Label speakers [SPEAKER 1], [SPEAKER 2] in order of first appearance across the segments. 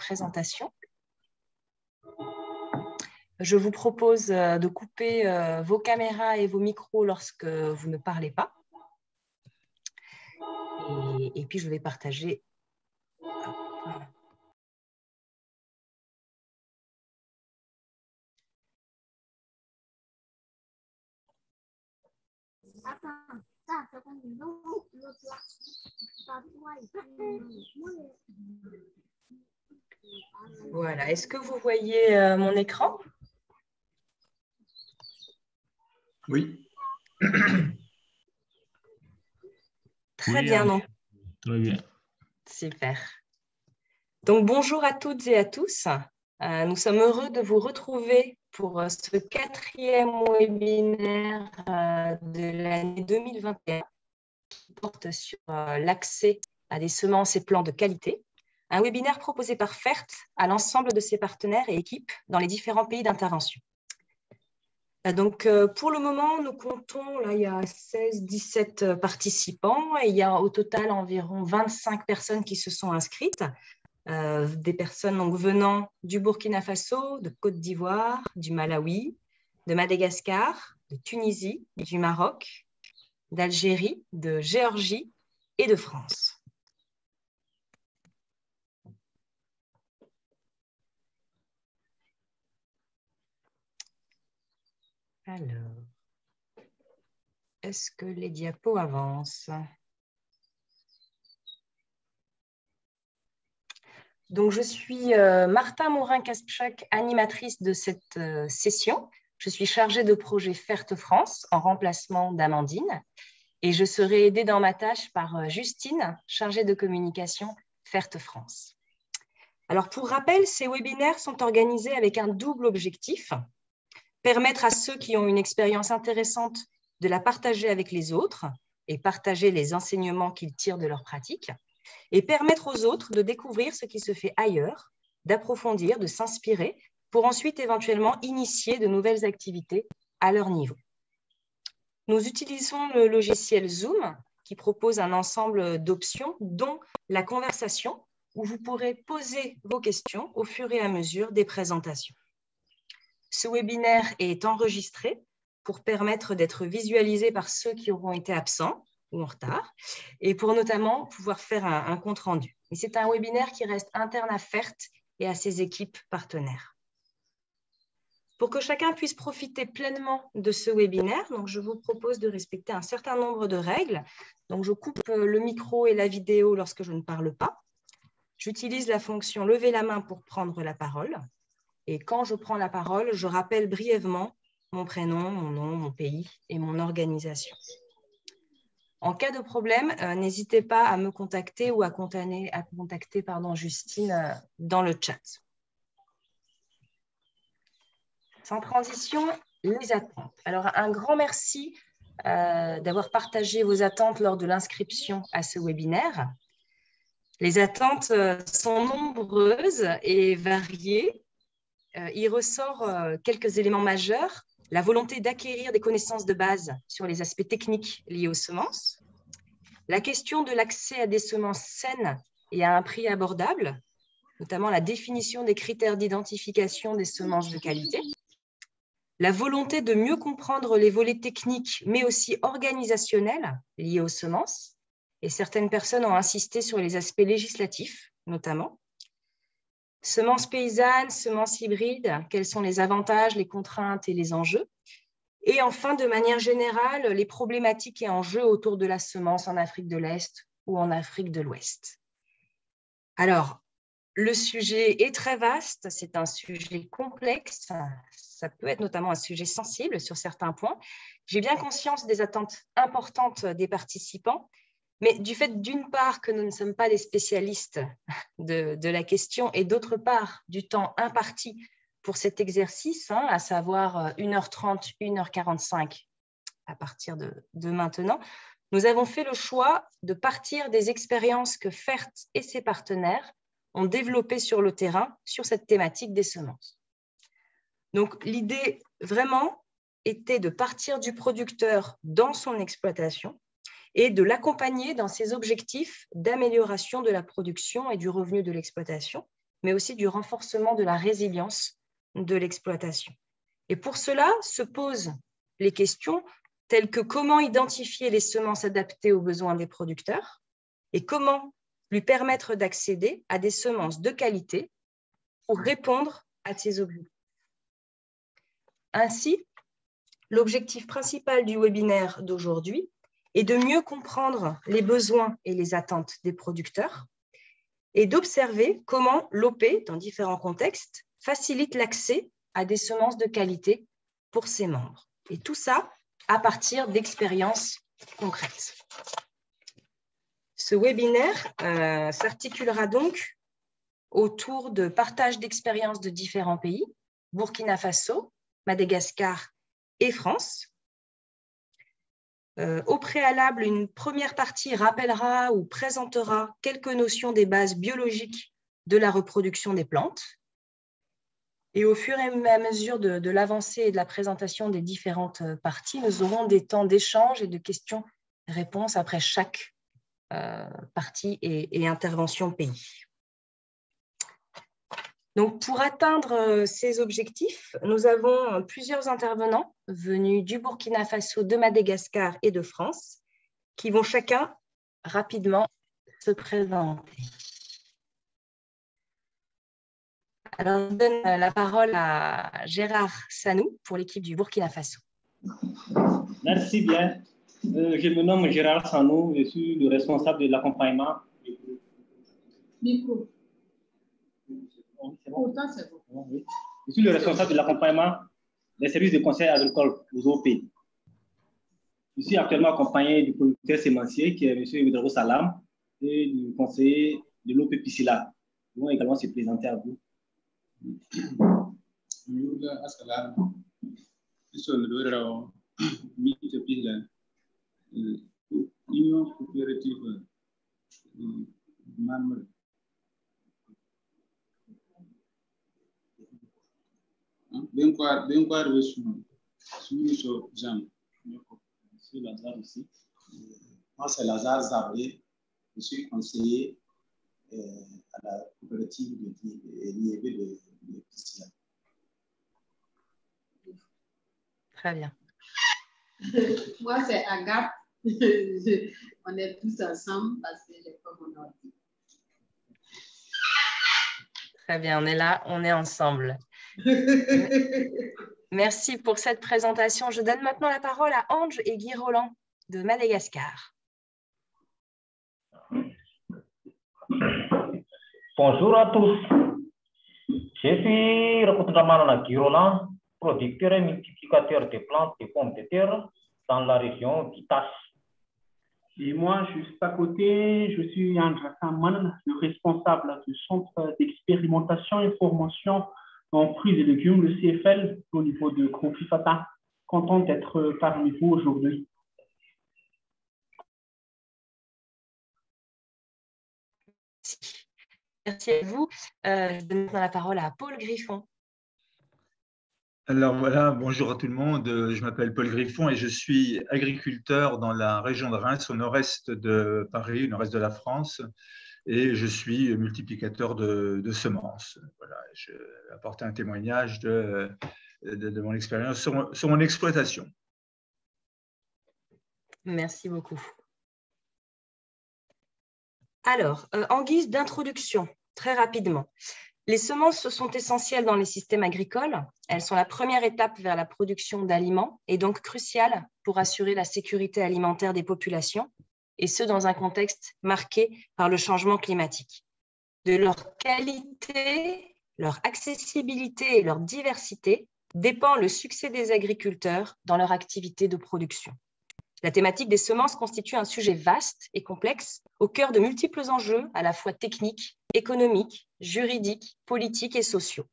[SPEAKER 1] présentation. Je vous propose de couper vos caméras et vos micros lorsque vous ne parlez pas. Et puis, je vais partager. Voilà. Est-ce que vous voyez mon écran?
[SPEAKER 2] Oui.
[SPEAKER 1] Très bien. Donc,
[SPEAKER 2] très bien.
[SPEAKER 1] Super. Donc, bonjour à toutes et à tous. Nous sommes heureux de vous retrouver pour ce 4e webinaire de l'année 2021 qui porte sur l'accès à des semences et plants de qualité. Un webinaire proposé par FERT à l'ensemble de ses partenaires et équipes dans les différents pays d'intervention. Donc, pour le moment, nous comptons, là, il y a 16-17 participants et il y a au total environ 25 personnes qui se sont inscrites. Des personnes donc, venant du Burkina Faso, de Côte d'Ivoire, du Malawi, de Madagascar, de Tunisie, du Maroc, d'Algérie, de Géorgie et de France. Alors, est-ce que les diapos avancent? Donc, je suis Martha Morin-Kaspchak, animatrice de cette session. Je suis chargée de projet FERT France en remplacement d'Amandine et je serai aidée dans ma tâche par Justine, chargée de communication FERT France. Alors, pour rappel, ces webinaires sont organisés avec un double objectif: permettre à ceux qui ont une expérience intéressante de la partager avec les autres et partager les enseignements qu'ils tirent de leur pratique, et permettre aux autres de découvrir ce qui se fait ailleurs, d'approfondir, de s'inspirer, pour ensuite éventuellement initier de nouvelles activités à leur niveau. Nous utilisons le logiciel Zoom qui propose un ensemble d'options, dont la conversation, où vous pourrez poser vos questions au fur et à mesure des présentations. Ce webinaire est enregistré pour permettre d'être visualisé par ceux qui auront été absents ou en retard, et pour notamment pouvoir faire un compte-rendu. Et c'est un webinaire qui reste interne à FERT et à ses équipes partenaires. Pour que chacun puisse profiter pleinement de ce webinaire, donc je vous propose de respecter un certain nombre de règles. Donc je coupe le micro et la vidéo lorsque je ne parle pas. J'utilise la fonction lever la main pour prendre la parole. Et quand je prends la parole, je rappelle brièvement mon prénom, mon nom, mon pays et mon organisation. En cas de problème, n'hésitez pas à me contacter ou à contacter Justine dans le chat. Sans transition, les attentes. Alors, un grand merci d'avoir partagé vos attentes lors de l'inscription à ce webinaire. Les attentes sont nombreuses et variées. Il ressort quelques éléments majeurs: la volonté d'acquérir des connaissances de base sur les aspects techniques liés aux semences, la question de l'accès à des semences saines et à un prix abordable, notamment la définition des critères d'identification des semences de qualité, la volonté de mieux comprendre les volets techniques, mais aussi organisationnels liés aux semences, et certaines personnes ont insisté sur les aspects législatifs, notamment. Semences paysannes, semences hybrides, quels sont les avantages, les contraintes et les enjeux? Et enfin, de manière générale, les problématiques et enjeux autour de la semence en Afrique de l'Est ou en Afrique de l'Ouest. Alors, le sujet est très vaste, c'est un sujet complexe, ça peut être notamment un sujet sensible sur certains points. J'ai bien conscience des attentes importantes des participants, mais du fait d'une part que nous ne sommes pas des spécialistes de la question et d'autre part du temps imparti pour cet exercice, à savoir 1h30, 1h45 à partir de maintenant, nous avons fait le choix de partir des expériences que FERT et ses partenaires ont développées sur le terrain sur cette thématique des semences. Donc, l'idée vraiment était de partir du producteur dans son exploitation et de l'accompagner dans ses objectifs d'amélioration de la production et du revenu de l'exploitation, mais aussi du renforcement de la résilience de l'exploitation. Et pour cela, se posent les questions telles que comment identifier les semences adaptées aux besoins des producteurs et comment lui permettre d'accéder à des semences de qualité pour répondre à ces objectifs. Ainsi, l'objectif principal du webinaire d'aujourd'hui est de mieux comprendre les besoins et les attentes des producteurs et d'observer comment l'OP, dans différents contextes, facilite l'accès à des semences de qualité pour ses membres. Et tout ça à partir d'expériences concrètes. Ce webinaire s'articulera donc autour de partage d'expériences de différents pays, Burkina Faso, Madagascar et France. Au préalable, une première partie rappellera ou présentera quelques notions des bases biologiques de la reproduction des plantes. Et au fur et à mesure de l'avancée et de la présentation des différentes parties, nous aurons des temps d'échange et de questions-réponses après chaque partie et intervention pays. Donc, pour atteindre ces objectifs, nous avons plusieurs intervenants venus du Burkina Faso, de Madagascar et de France, qui vont chacun rapidement se présenter. Alors, je donne la parole à Gérard Sanou pour l'équipe du Burkina Faso.
[SPEAKER 3] Merci bien. Je me nomme Gérard Sanou, je suis le responsable de l'accompagnement.
[SPEAKER 4] Nico.
[SPEAKER 3] Je suis le responsable de l'accompagnement des services de conseil agricole aux OP. Je suis actuellement accompagné du producteur sémencier qui est M. Ouedraogo Salam et du conseiller de l'OP Piscila. Ils vont également se présenter à vous.
[SPEAKER 5] Union coopérative
[SPEAKER 3] Je suis Lazare ici.
[SPEAKER 5] Moi, c'est Lazare Zabré. Je suis conseiller à la coopérative de Niébé de Piscila.
[SPEAKER 1] Très bien.
[SPEAKER 4] Moi, c'est Agathe. On est tous ensemble parce que j'ai pas mon ordi.
[SPEAKER 1] Très bien, on est là, on est ensemble. Merci pour cette présentation. Je donne maintenant la parole à Ange et Guy Roland de Madagascar.
[SPEAKER 6] Bonjour à tous. Je suis Rakutramana Guy Roland, producteur et multiplicateur de plantes et pommes de terre dans la région d'Itas.
[SPEAKER 7] Et moi, juste à côté, je suis André Saman, le responsable du centre d'expérimentation et formation en fruits et légumes, le CFL, au niveau de Konfifata. Content d'être parmi vous aujourd'hui.
[SPEAKER 1] Merci à vous. Je donne maintenant la parole à Paul Griffon.
[SPEAKER 2] Alors voilà, bonjour à tout le monde. Je m'appelle Paul Griffon et je suis agriculteur dans la région de Reims, au nord-est de Paris, au nord-est de la France. Et je suis multiplicateur de semences. Voilà, je vais apporter un témoignage de mon expérience sur mon exploitation.
[SPEAKER 1] Merci beaucoup. Alors, en guise d'introduction, très rapidement, les semences sont essentielles dans les systèmes agricoles. Elles sont la première étape vers la production d'aliments et donc cruciales pour assurer la sécurité alimentaire des populations, et ce, dans un contexte marqué par le changement climatique. De leur qualité, leur accessibilité et leur diversité dépend le succès des agriculteurs dans leur activité de production. La thématique des semences constitue un sujet vaste et complexe, au cœur de multiples enjeux à la fois techniques, économiques, juridiques, politiques et sociaux,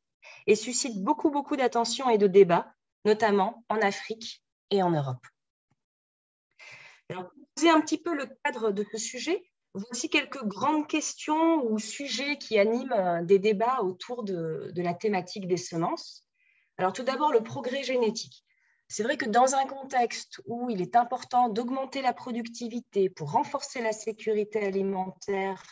[SPEAKER 1] et suscite beaucoup d'attention et de débats, notamment en Afrique et en Europe. Alors, pour poser un petit peu le cadre de ce sujet, voici quelques grandes questions ou sujets qui animent des débats autour de la thématique des semences. Alors, tout d'abord, le progrès génétique. C'est vrai que dans un contexte où il est important d'augmenter la productivité pour renforcer la sécurité alimentaire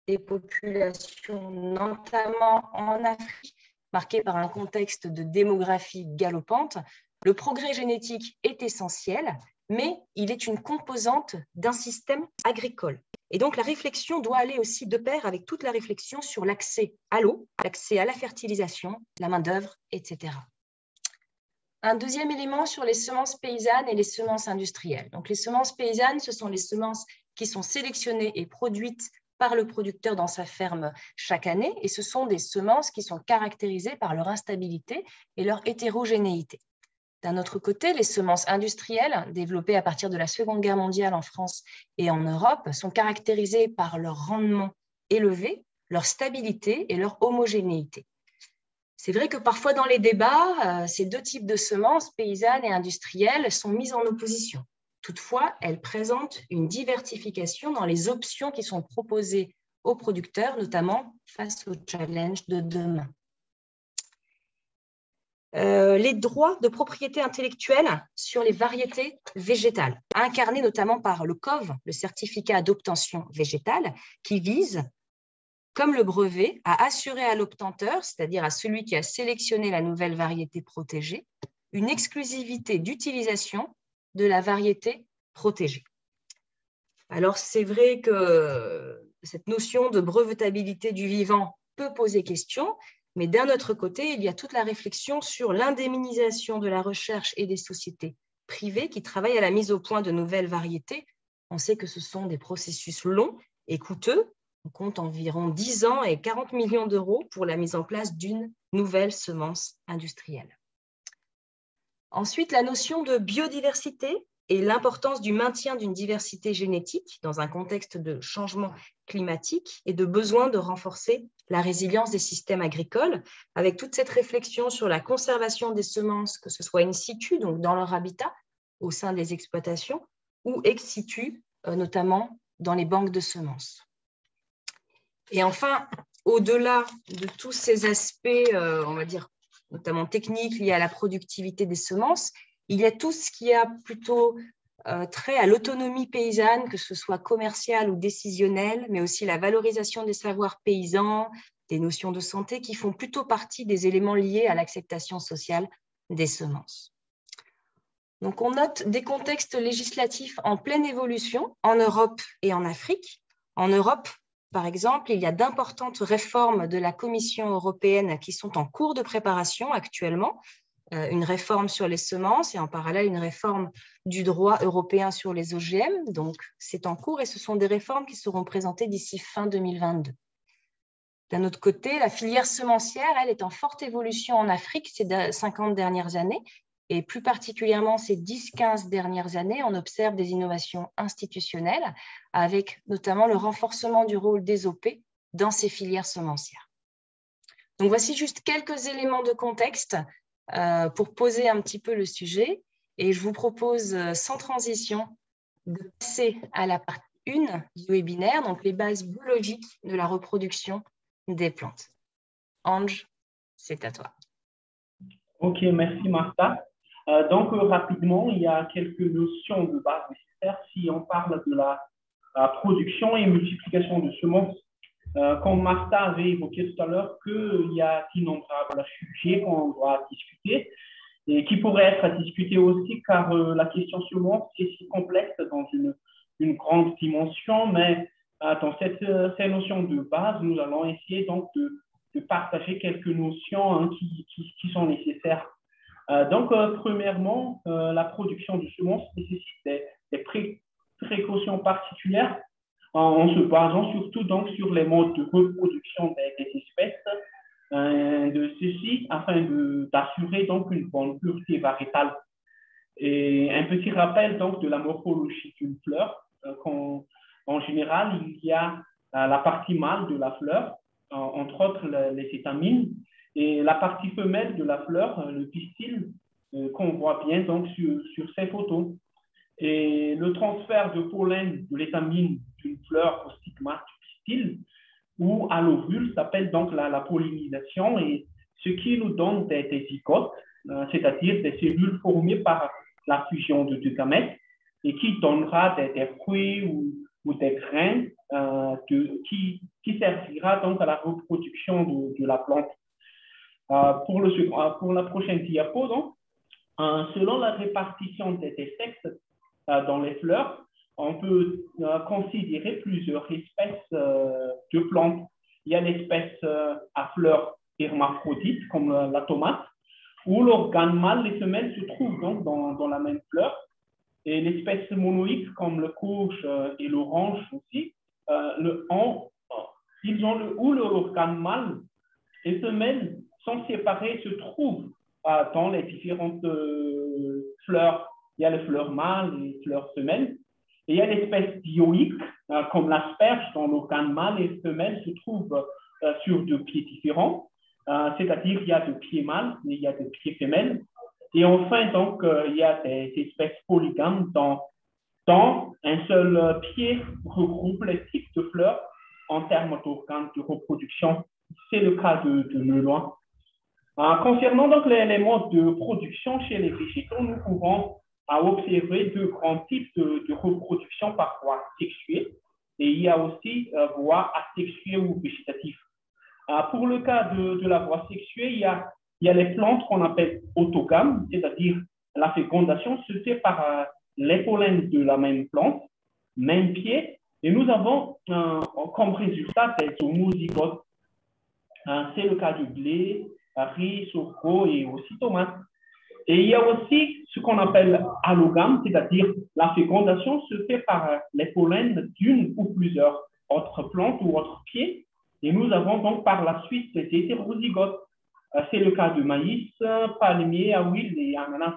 [SPEAKER 1] des populations, notamment en Afrique, marquée par un contexte de démographie galopante, le progrès génétique est essentiel, mais il est une composante d'un système agricole. Et donc, la réflexion doit aller aussi de pair avec toute la réflexion sur l'accès à l'eau, l'accès à la fertilisation, la main-d'œuvre, etc. Un deuxième élément sur les semences paysannes et les semences industrielles. Donc, les semences paysannes, ce sont les semences qui sont sélectionnées et produites par le producteur dans sa ferme chaque année, et ce sont des semences qui sont caractérisées par leur instabilité et leur hétérogénéité. D'un autre côté, les semences industrielles, développées à partir de la Seconde Guerre mondiale en France et en Europe, sont caractérisées par leur rendement élevé, leur stabilité et leur homogénéité. C'est vrai que parfois dans les débats, ces deux types de semences, paysannes et industrielles, sont mises en opposition. Toutefois, elles présentent une diversification dans les options qui sont proposées aux producteurs, notamment face aux challenges de demain. Les droits de propriété intellectuelle sur les variétés végétales, incarnés notamment par le COV, le certificat d'obtention végétale, qui vise, comme le brevet, à assurer à l'obtenteur, c'est-à-dire à celui qui a sélectionné la nouvelle variété protégée, une exclusivité d'utilisation de la variété protégée. Alors, c'est vrai que cette notion de brevetabilité du vivant peut poser question, mais d'un autre côté, il y a toute la réflexion sur l'indemnisation de la recherche et des sociétés privées qui travaillent à la mise au point de nouvelles variétés. On sait que ce sont des processus longs et coûteux. On compte environ 10 ans et 40 millions d'euros pour la mise en place d'une nouvelle semence industrielle. Ensuite, la notion de biodiversité et l'importance du maintien d'une diversité génétique dans un contexte de changement climatique et de besoin de renforcer la résilience des systèmes agricoles, avec toute cette réflexion sur la conservation des semences, que ce soit in situ, donc dans leur habitat, au sein des exploitations, ou ex situ, notamment dans les banques de semences. Et enfin, au-delà de tous ces aspects, on va dire, notamment techniques liés à la productivité des semences, il y a tout ce qui a plutôt trait à l'autonomie paysanne, que ce soit commerciale ou décisionnelle, mais aussi la valorisation des savoirs paysans, des notions de santé qui font plutôt partie des éléments liés à l'acceptation sociale des semences. Donc, on note des contextes législatifs en pleine évolution en Europe et en Afrique. En Europe, par exemple, il y a d'importantes réformes de la Commission européenne qui sont en cours de préparation actuellement, une réforme sur les semences et en parallèle une réforme du droit européen sur les OGM. Donc, c'est en cours et ce sont des réformes qui seront présentées d'ici fin 2022. D'un autre côté, la filière semencière, elle, est en forte évolution en Afrique ces 50 dernières années et plus particulièrement ces 10-15 dernières années, on observe des innovations institutionnelles avec notamment le renforcement du rôle des OP dans ces filières semencières. Donc, voici juste quelques éléments de contexte pour poser un petit peu le sujet. Et je vous propose, sans transition, de passer à la partie 1 du webinaire, donc les bases biologiques de la reproduction des plantes. Ange, c'est à toi.
[SPEAKER 7] Ok, merci Martha. Donc, rapidement, il y a quelques notions de base nécessaires si on parle de la production et multiplication de semences. Comme Martha avait évoqué tout à l'heure, qu'il y a d'innombrables sujets qu'on doit discuter et qui pourraient être discutés aussi car la question semence est si complexe dans une grande dimension, mais dans ces notions de base, nous allons essayer donc de partager quelques notions qui sont nécessaires. Donc, premièrement, la production de semences nécessite des précautions particulières en se basant surtout donc sur les modes de reproduction des espèces de ceci afin d'assurer donc une bonne pureté variétale. Et un petit rappel donc de la morphologie d'une fleur. En général, il y a la partie mâle de la fleur, entre autres les étamines, et la partie femelle de la fleur, le pistil, qu'on voit bien donc sur ces photos. Et le transfert de pollen de l'étamine d'une fleur au stigmate du pistil ou à l'ovule s'appelle donc la pollinisation, et ce qui nous donne des zygotes, c'est-à-dire des cellules formées par la fusion de deux gamètes et qui donnera des fruits ou ou des grains qui servira donc à la reproduction de la plante. Pour la prochaine diapo, donc, selon la répartition des sexes dans les fleurs, on peut considérer plusieurs espèces de plantes. Il y a l'espèce à fleurs hermaphrodites, comme la tomate, où l'organe mâle et femelle se trouvent donc dans la même fleur. Et l'espèce monoïque, comme le courge et l'orange aussi, où l'organe mâle et femelle sont séparés, se trouvent dans les différentes fleurs. Il y a les fleurs mâles et les fleurs femelles. Et il y a l'espèce dioïque, comme l'asperge, dont l'organe mâle et femelle se trouvent sur deux pieds différents. C'est-à-dire qu'il y a deux pieds mâles et il y a deux pieds femelles. Et enfin, donc, il y a des espèces polygames dont un seul pied regroupe les types de fleurs en termes d'organes de reproduction. C'est le cas de melon. Concernant donc les modes de production chez les végétaux, nous pouvons observer deux grands types de reproduction par voie sexuée. Et il y a aussi voie asexuée ou végétative. Pour le cas de la voie sexuée, il y a les plantes qu'on appelle autogames, c'est-à-dire la fécondation se fait par les pollens de la même plante, même pied, et nous avons comme résultat des homozygotes. C'est le cas du blé, riz, sorgho et aussi tomate. Et il y a aussi ce qu'on appelle allogame, c'est-à-dire la fécondation se fait par les pollens d'une ou plusieurs autres plantes ou autres pieds. Et nous avons donc par la suite des hétérozygotes. C'est le cas du maïs, palmier, à huile et ananas.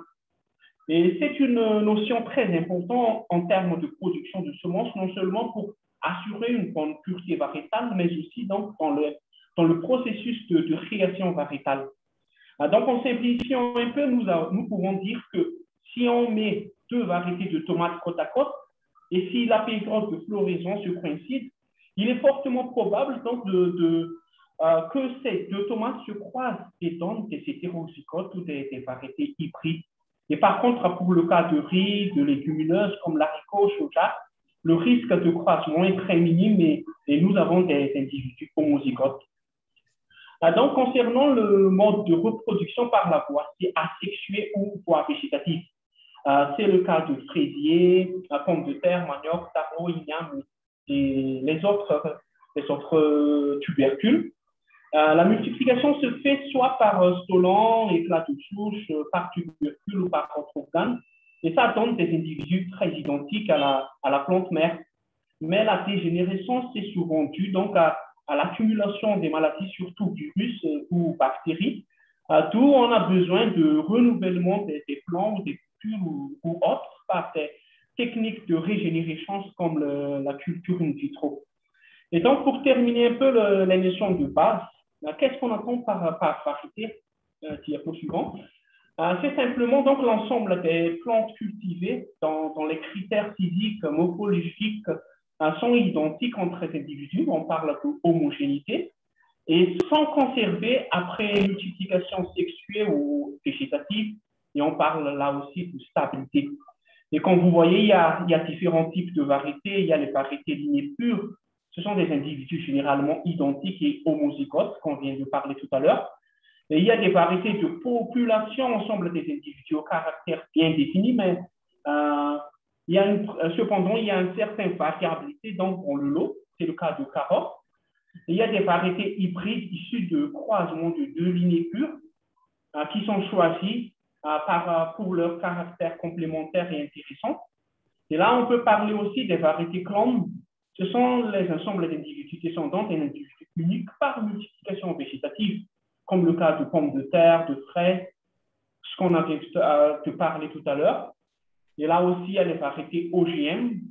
[SPEAKER 7] Et c'est une notion très importante en termes de production de semences, non seulement pour assurer une bonne pureté variétale, mais aussi donc dans le processus de création variétale. Donc, en simplifiant un peu, nous pouvons dire que si on met deux variétés de tomates côte à côte, et si la période de floraison se coïncide, il est fortement probable donc que ces deux tomates se croisent et donnent des hétérozygotes ou des variétés hybrides. Et par contre, pour le cas de riz, de légumineuses comme l'haricot, soja, le risque de croisement est très minime et nous avons des individus homozygotes. Donc, concernant le mode de reproduction par la voie asexuée ou voie végétative, c'est le cas de fraisier, pomme de terre, manioc, taro, igname et les autres tubercules. La multiplication se fait soit par stolon, éclat de souche, par tubercule ou par autre organe, et ça donne des individus très identiques à la plante mère. Mais la dégénérescence est souvent due donc à l'accumulation des maladies, surtout virus ou bactéries, d'où on a besoin de renouvellement des plants ou des cultures ou autres par des techniques de régénérescence comme la culture in vitro. Et donc, pour terminer un peu les notions de base, qu'est-ce qu'on entend par variété? Diapo suivant. C'est simplement donc l'ensemble des plantes cultivées dont les critères physiques, morphologiques sont identiques entre les individus. On parle d'homogénéité et sont conservés après multiplication sexuée ou végétative. Et on parle là aussi de stabilité. Et comme vous voyez, il y a différents types de variétés. Il y a les variétés lignées pures. Ce sont des individus généralement identiques et homozygotes, qu'on vient de parler tout à l'heure. Et il y a des variétés de population, ensemble des individus au caractère bien défini, mais cependant, il y a une certaine variabilité dans le lot. C'est le cas de carottes. Et il y a des variétés hybrides issues de croisements de deux lignées pures qui sont choisies pour leur caractère complémentaire et intéressant. Et là, on peut parler aussi des variétés clones. Ce sont les ensembles d'individus descendants d'un individu unique par multiplication végétative, comme le cas de pommes de terre, de fraises, ce qu'on avait parlé tout à l'heure. Et là aussi, il y a les variétés OGM,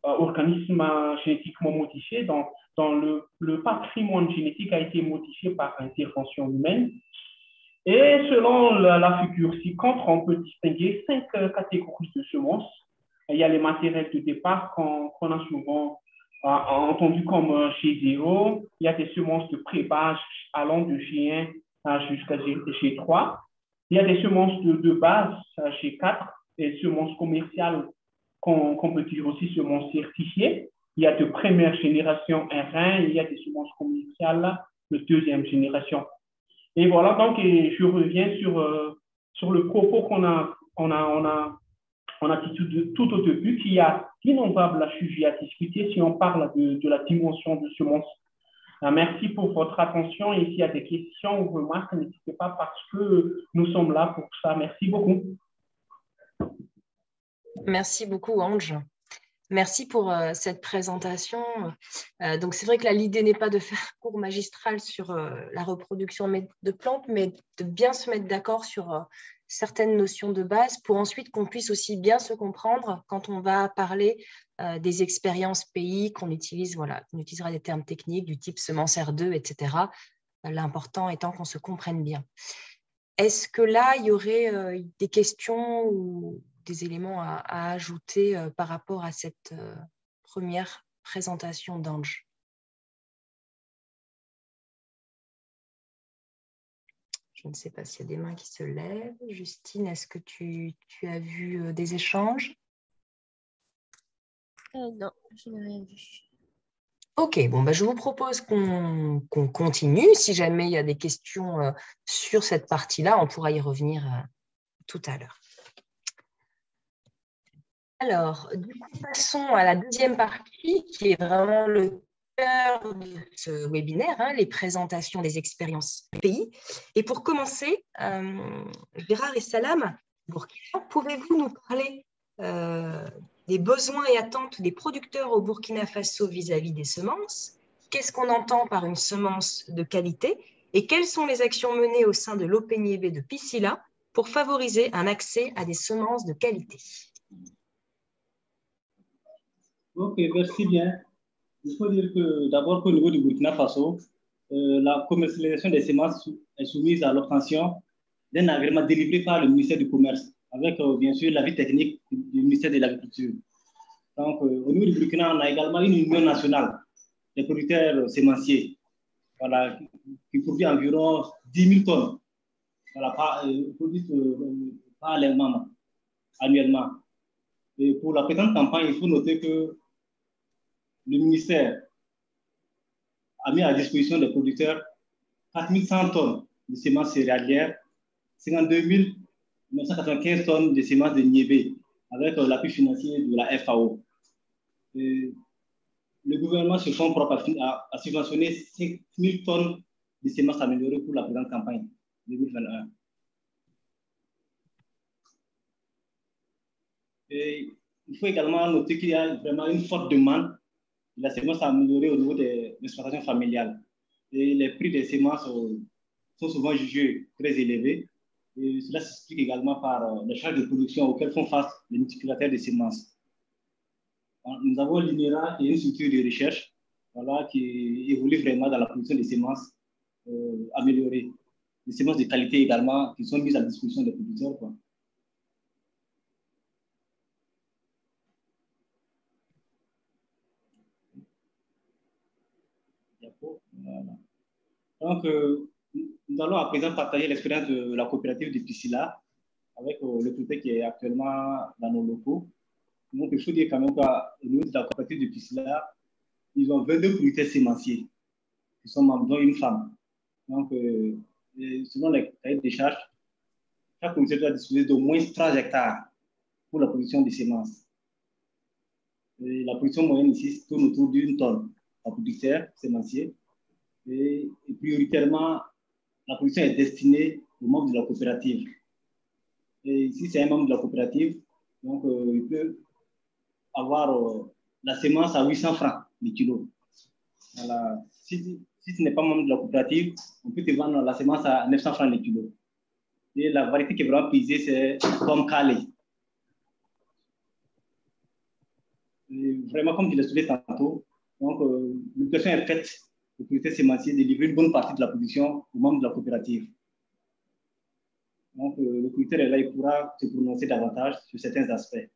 [SPEAKER 7] organismes génétiquement modifiés, dont le patrimoine génétique a été modifié par intervention humaine. Et selon la figure ci-contre, on peut distinguer 5 catégories de semences. Il y a les matériels de départ qu'on a souvent entendu comme G0. Il y a des semences de pré-bâche allant de G1 jusqu'à G3. Il y a des semences de base G4 et semences commerciales qu'on peut dire aussi semences certifiées. Il y a de première génération R1, il y a des semences commerciales de deuxième génération. Et voilà, donc je reviens sur le propos qu'on a dit tout au début, qu'il y a d'innombrables sujets à discuter si on parle de la dimension de semences. Merci pour votre attention et s'il y a des questions ou remarques, n'hésitez pas parce que nous sommes là pour ça. Merci beaucoup.
[SPEAKER 1] Merci beaucoup, Ange. Merci pour cette présentation. Donc, c'est vrai que l'idée n'est pas de faire cours magistral sur la reproduction de plantes, mais de bien se mettre d'accord sur certaines notions de base pour ensuite qu'on puisse aussi bien se comprendre quand on va parler des expériences pays, qu'on utilise, voilà, on utilisera des termes techniques du type semence R2, etc. L'important étant qu'on se comprenne bien. Est-ce que là, il y aurait des questions ou des éléments à ajouter par rapport à cette première présentation d'Ange? Je ne sais pas s'il y a des mains qui se lèvent. Justine, est-ce que tu as vu des échanges?
[SPEAKER 8] Non, je n'ai rien vu.
[SPEAKER 1] Ok, bon, je vous propose qu'on continue. Si jamais il y a des questions sur cette partie-là, on pourra y revenir tout à l'heure. Alors, du coup, passons à la deuxième partie qui est vraiment le cœur de ce webinaire, les présentations des expériences pays. Et pour commencer, Gérard et Salam, Burkina, pouvez-vous nous parler des besoins et attentes des producteurs au Burkina Faso vis-à-vis des semences? Qu'est-ce qu'on entend par une semence de qualité? Et quelles sont les actions menées au sein de l'OPNIEB de Piscila pour favoriser un accès à des semences de qualité?
[SPEAKER 3] Ok, merci bien. Il faut dire que d'abord qu'au niveau du Burkina Faso, la commercialisation des semences est soumise à l'obtention d'un agrément délivré par le ministère du Commerce, avec bien sûr l'avis technique du ministère de l'Agriculture. Donc, au niveau du Burkina, on a également une union nationale des producteurs sémenciers, voilà, qui produit environ 10 000 tonnes, voilà, produites par les membres annuellement. Et pour la présente campagne, il faut noter que le ministère a mis à disposition des producteurs 4 100 tonnes de semences céréalières, 52 995 tonnes de semences de niébé, avec l'appui financier de la FAO. Et le gouvernement se fonds propre à subventionner 5 000 tonnes de semences améliorées pour la présente campagne 2021. Et il faut également noter qu'il y a vraiment une forte demande de la semence améliorée au niveau des exploitations familiales. Et les prix des semences sont souvent jugés très élevés. Et cela s'explique également par les charges de production auxquelles font face les multiplicateurs de semences. Nous avons l'INERA et une structure de recherche, voilà, qui évolue vraiment dans la production des semences améliorées. Des semences de qualité également qui sont mises à disposition des producteurs, quoi. Voilà. Donc, nous allons à présent partager l'expérience de la coopérative de Piscila avec le producteur qui est actuellement dans nos locaux. Donc, il faut dire quand même qu'au niveau de la coopérative de Piscila, ils ont 22 producteurs sémenciers qui sont membres, dont une femme. Donc, selon les cahiers de charges, chaque producteur doit disposer d'au moins 3 hectares pour la production de semences. Et la production moyenne ici tourne autour d'une tonne par producteur sémencier. Et prioritairement, la production est destinée aux membres de la coopérative. Et ici, c'est un membre de la coopérative, donc il peut avoir la semence à 800 francs le kilo. Voilà. Si tu n'es pas membre de la coopérative, on peut te vendre la semence à 900 francs le kilo. Et la variété qui est vraiment prisée, c'est comme Calais. Vraiment, comme je l'ai soulevé tantôt, donc l'obligation est faite aux producteurs sémenciers de livrer une bonne partie de la production aux membres de la coopérative. Donc, le producteur est là, il pourra se prononcer davantage sur certains aspects.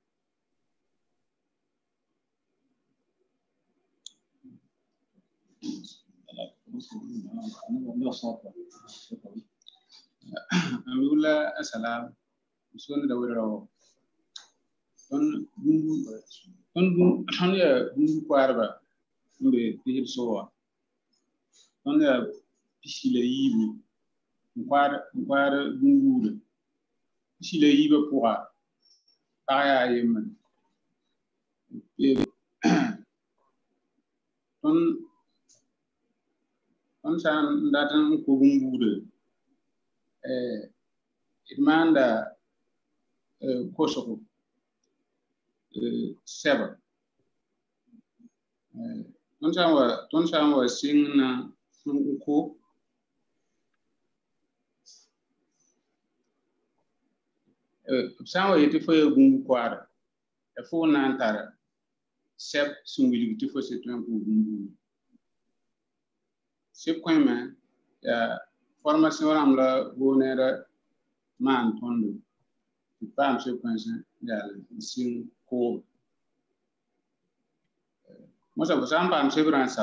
[SPEAKER 5] Irmanda Kosovo Seba. Don't sound sing na ko. Sound it for a boom quarter. A full nantara. Sep soon will be for a boom. Sep Quayman, formation amla bonera man tondo. The palm sequence, sing cold. Most of the time, severance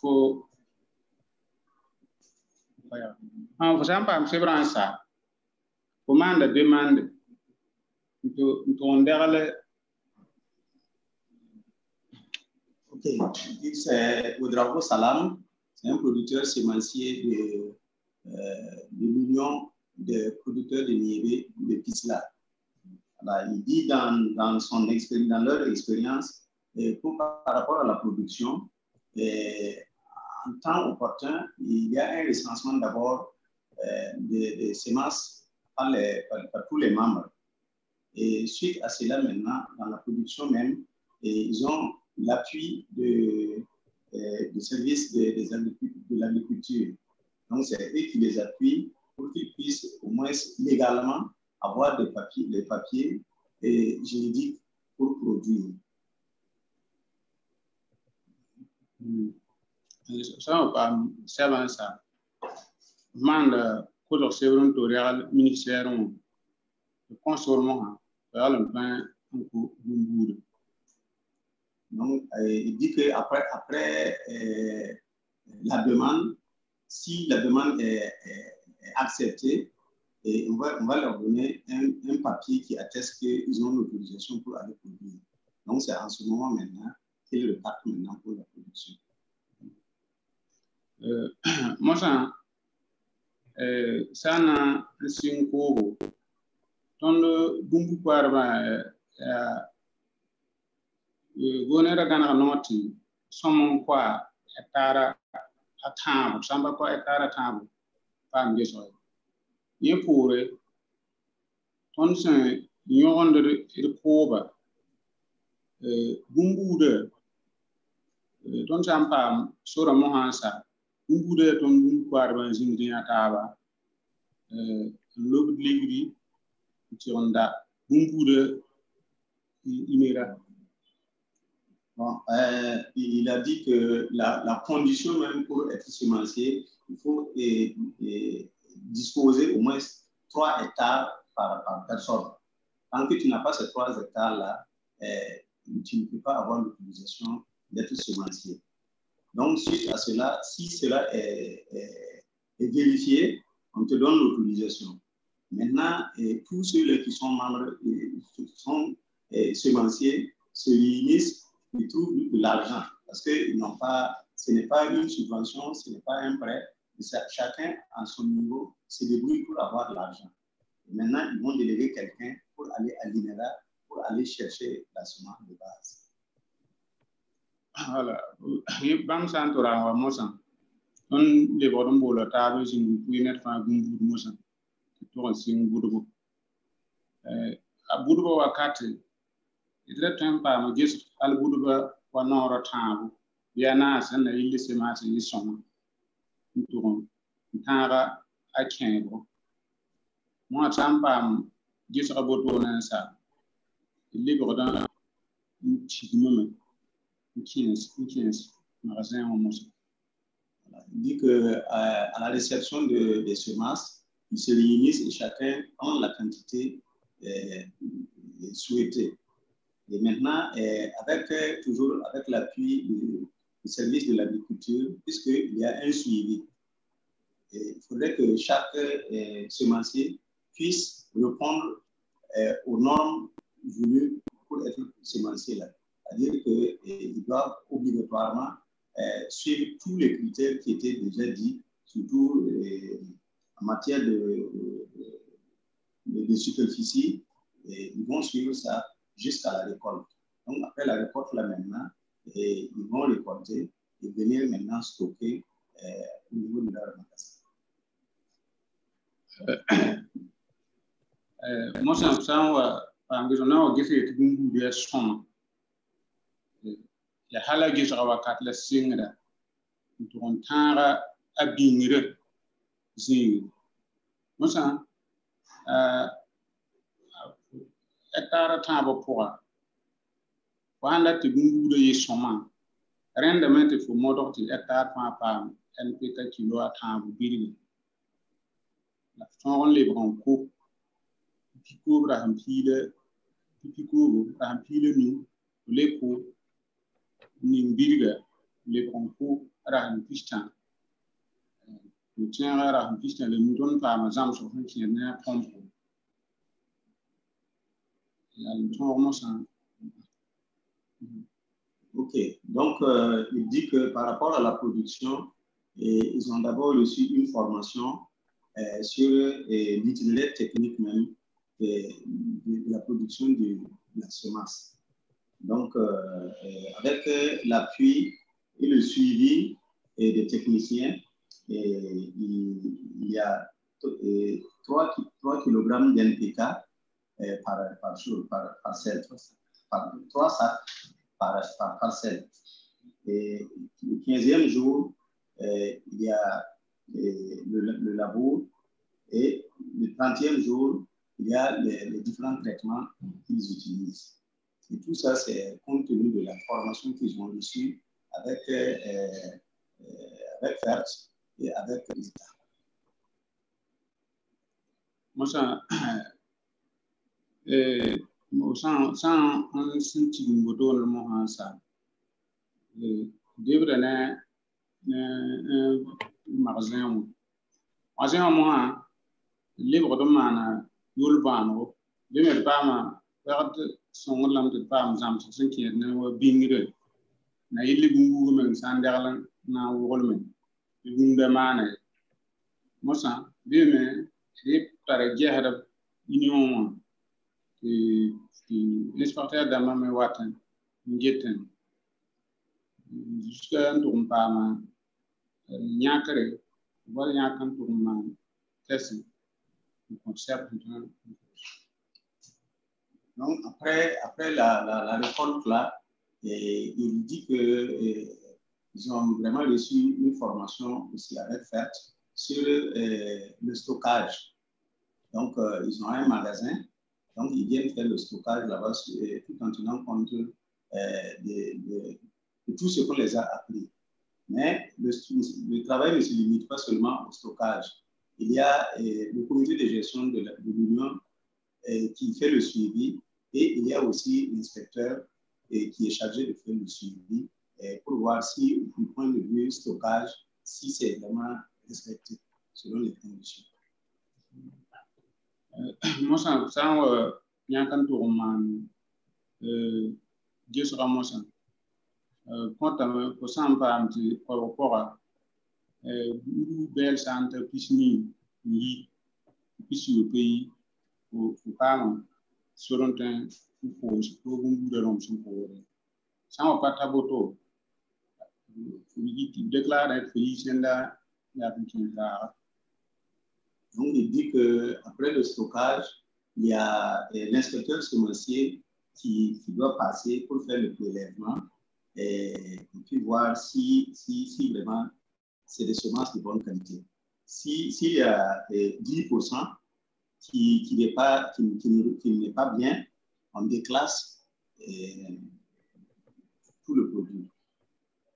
[SPEAKER 5] for example, severance command demand to
[SPEAKER 8] Ok, c'est Ouedraogo Salam, c'est un producteur sémencier de l'Union des producteurs de niébé de Pisla. Alors, il dit dans leur expérience, par rapport à la production, en temps opportun, il y a un recensement d'abord des semences par tous les membres. Et suite à cela, maintenant, dans la production même, ils ont l'appui du service de l'agriculture. Donc, c'est eux qui les appuient pour qu'ils puissent au moins légalement avoir des papiers juridiques pour produire.
[SPEAKER 5] Ça, demande pour le ministère de consommation vers le pain en Boumbourg.
[SPEAKER 8] Donc, il dit qu'après la demande, si la demande est acceptée, et on va leur donner un papier qui atteste qu'ils ont l'autorisation pour aller produire. Donc, c'est en ce moment maintenant quel est le pacte maintenant pour la production.
[SPEAKER 5] Moi, ça n'a pas cours. Dans le Bumbu Parba, Gonera Gana Noti, Somon Qua, Etara, a Tam, Samba Qua, Etara Tam, Pam Gesoy. Ye pourrait, Tonson, yon de Poba, Bumbu de Tonsampam, Sora Mohansa, Bumbu de Ton Bumbu Parba, Zindina Taba, Lob Ligri, Tionda, Bumbu de Imera.
[SPEAKER 8] Bon, il a dit que la condition même pour être semencier, il faut disposer au moins 3 hectares par personne. Tant que tu n'as pas ces 3 hectares-là, tu ne peux pas avoir l'autorisation d'être semencier. Donc, suite à cela, si cela est vérifié, on te donne l'autorisation. Maintenant, tous ceux qui sont membres, qui sont semenciers, se réunissent. Ils trouvent de l'argent parce que ce n'est pas une subvention, ce n'est pas un prêt. Chacun, à son niveau, se débrouille pour avoir de l'argent. Maintenant, ils vont déléguer quelqu'un pour aller à l'INERA, pour aller chercher la semence de base.
[SPEAKER 5] Voilà. Bam Santora wa Mosan. On les voit dans le table, si vous pouvez mettre un bon bout de Mosan. Tout un signe bout de bout. À bout de bout à 4. Il est un pas, mais juste à bout de bout, ou à nord table. Il y en a un, il est semence, il est son. Nous tournons. Tara à 15. Moi, un pas, juste à bout de ça. Il est libre dans un petit moment. 15 magasins en Mosan.
[SPEAKER 8] Il dit qu'à la réception des semences, ils se réunissent et chacun prend la quantité souhaitée. Et maintenant, toujours avec l'appui du service de l'agriculture, puisqu'il y a un suivi. Et il faudrait que chaque semencier puisse répondre aux normes voulues pour être sémencier là. C'est-à-dire qu'ils doivent obligatoirement suivre tous les critères qui étaient déjà dit, surtout en matière de superficie, et ils vont suivre ça jusqu'à la récolte. Donc, après la récolte, là maintenant, ils vont récolter et venir maintenant stocker au niveau de leur magasin.
[SPEAKER 5] Moi, c'est un peu ya hala gisra wakat la singra ton tara abingre zing musa etara taba poa wanda ti bungu de yesoma rendement fo modok ti etara pa npk kilo atabu biri la ton le branco pico brahampile nu le ko ni birga le branco rahan pistan le tien rahan pistan le mouton pa ma zam so qui est né pompe
[SPEAKER 8] Ok, donc il dit que par rapport à la production, ils ont d'abord reçu une formation sur l'itinéraire technique même de la production de la semence. Donc, avec l'appui et le suivi des techniciens, il y a 3 kg d'NPK par jour, par parcelle, 3 sacs par parcelle. Et le 15e jour, il y a le labour, et le 30e jour, il y a les différents traitements qu'ils utilisent. Et tout ça, c'est compte tenu de la formation qu'ils ont reçue avec FERT et avec l'État.
[SPEAKER 5] Moi, ça, sans un senti de moto, le mot ça. Début d'année, magasin, moi, libre de mana, yulbano, de pas son lam de pam zam so qui na bingre na yili bungu men sandalan na wolmen bunda mana mosa de me c'est par guerre union qui l'exportateur d'ama me watan ngeten jusqu'à un tour pama nyakare wala nyakan tour man test concept.
[SPEAKER 8] Donc, après la récolte là, il dit qu'ils ont vraiment reçu une formation aussi avec FERT sur le stockage. Donc, ils ont un magasin, donc ils viennent faire le stockage là-bas tout en tenant compte de tout ce qu'on les a appris. Mais le travail ne se limite pas seulement au stockage. Il y a le comité de gestion de l'Union qui fait le suivi, et il y a aussi l'inspecteur qui est chargé de faire le suivi pour voir si, du point de vue stockage, si c'est vraiment respecté selon les conditions.
[SPEAKER 5] Moi, ça, il y a un tour, Dieu sera moi ça. Quand on s'en va un petit par rapport à belle santé, puis ni le pays, au parlement. Sur un temps, il faut de l'homme sans pas taboto. Il déclare être felice là, il y a un.
[SPEAKER 8] Donc, il dit qu'après le stockage, il y a l'inspecteur semencier qui doit passer pour faire le prélèvement et puis voir si vraiment c'est des semences de bonne qualité. S'il y a 10% qui n'est pas bien, on déclasse tout le produit.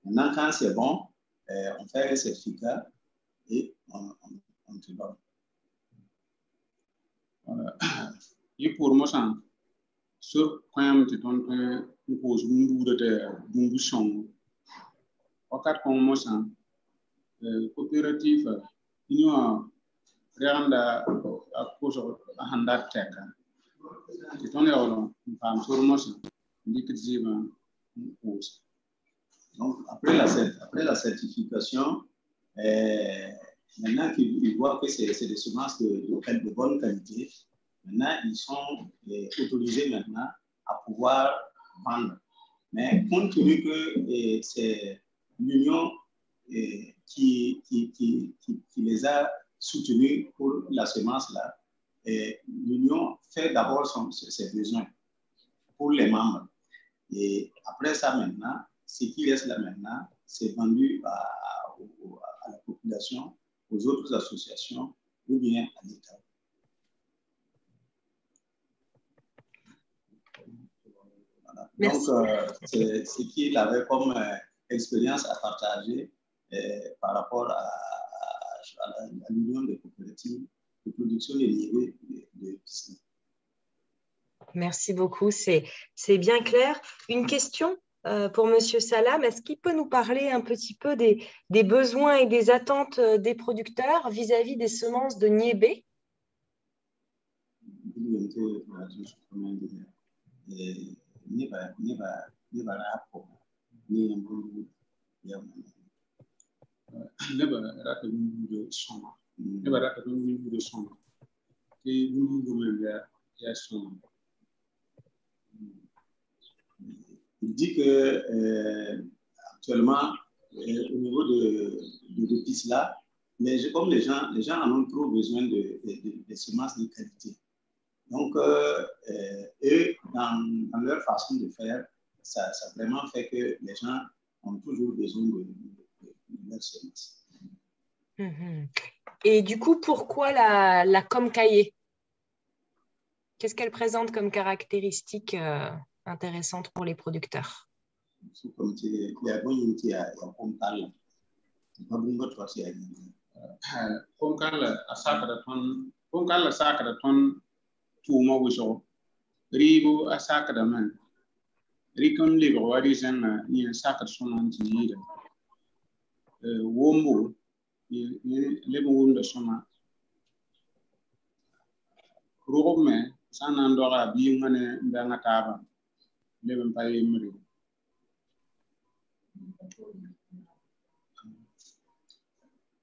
[SPEAKER 8] Maintenant, quand c'est bon, on fait un certificat et on te donne.
[SPEAKER 5] Et pour moi, ça, sur quand tu poses une bouche, quand moi, ça, coopérative, il y a rien à cause de handat teka
[SPEAKER 8] Donc, après la certification, maintenant qu'ils voient que c'est des semences de bonne qualité, maintenant, ils sont autorisés maintenant à pouvoir vendre. Mais compte tenu que c'est l'Union qui les a soutenus pour la semence-là, l'Union fait d'abord ses besoins pour les membres. Et après ça, maintenant, ce qui reste là maintenant, c'est vendu à la population, aux autres associations ou bien à l'État. Voilà. Donc, c'est ce qu'il avait comme expérience à partager par rapport à l'Union des coopératives de production des niveaux de piscine.
[SPEAKER 1] Merci beaucoup, c'est bien clair. Une question pour M. Salam, est-ce qu'il peut nous parler un petit peu des besoins et des attentes des producteurs vis-à-vis des semences de niébé?
[SPEAKER 8] Il dit que actuellement, au niveau de PISLA, comme les gens en ont trop besoin de semences de qualité. Donc, eux, dans leur façon de faire, ça vraiment fait que les gens ont toujours besoin de leurs semences.
[SPEAKER 1] Et du coup, pourquoi la Comcaillé? Qu'est-ce qu'elle présente comme caractéristiques intéressantes pour les producteurs?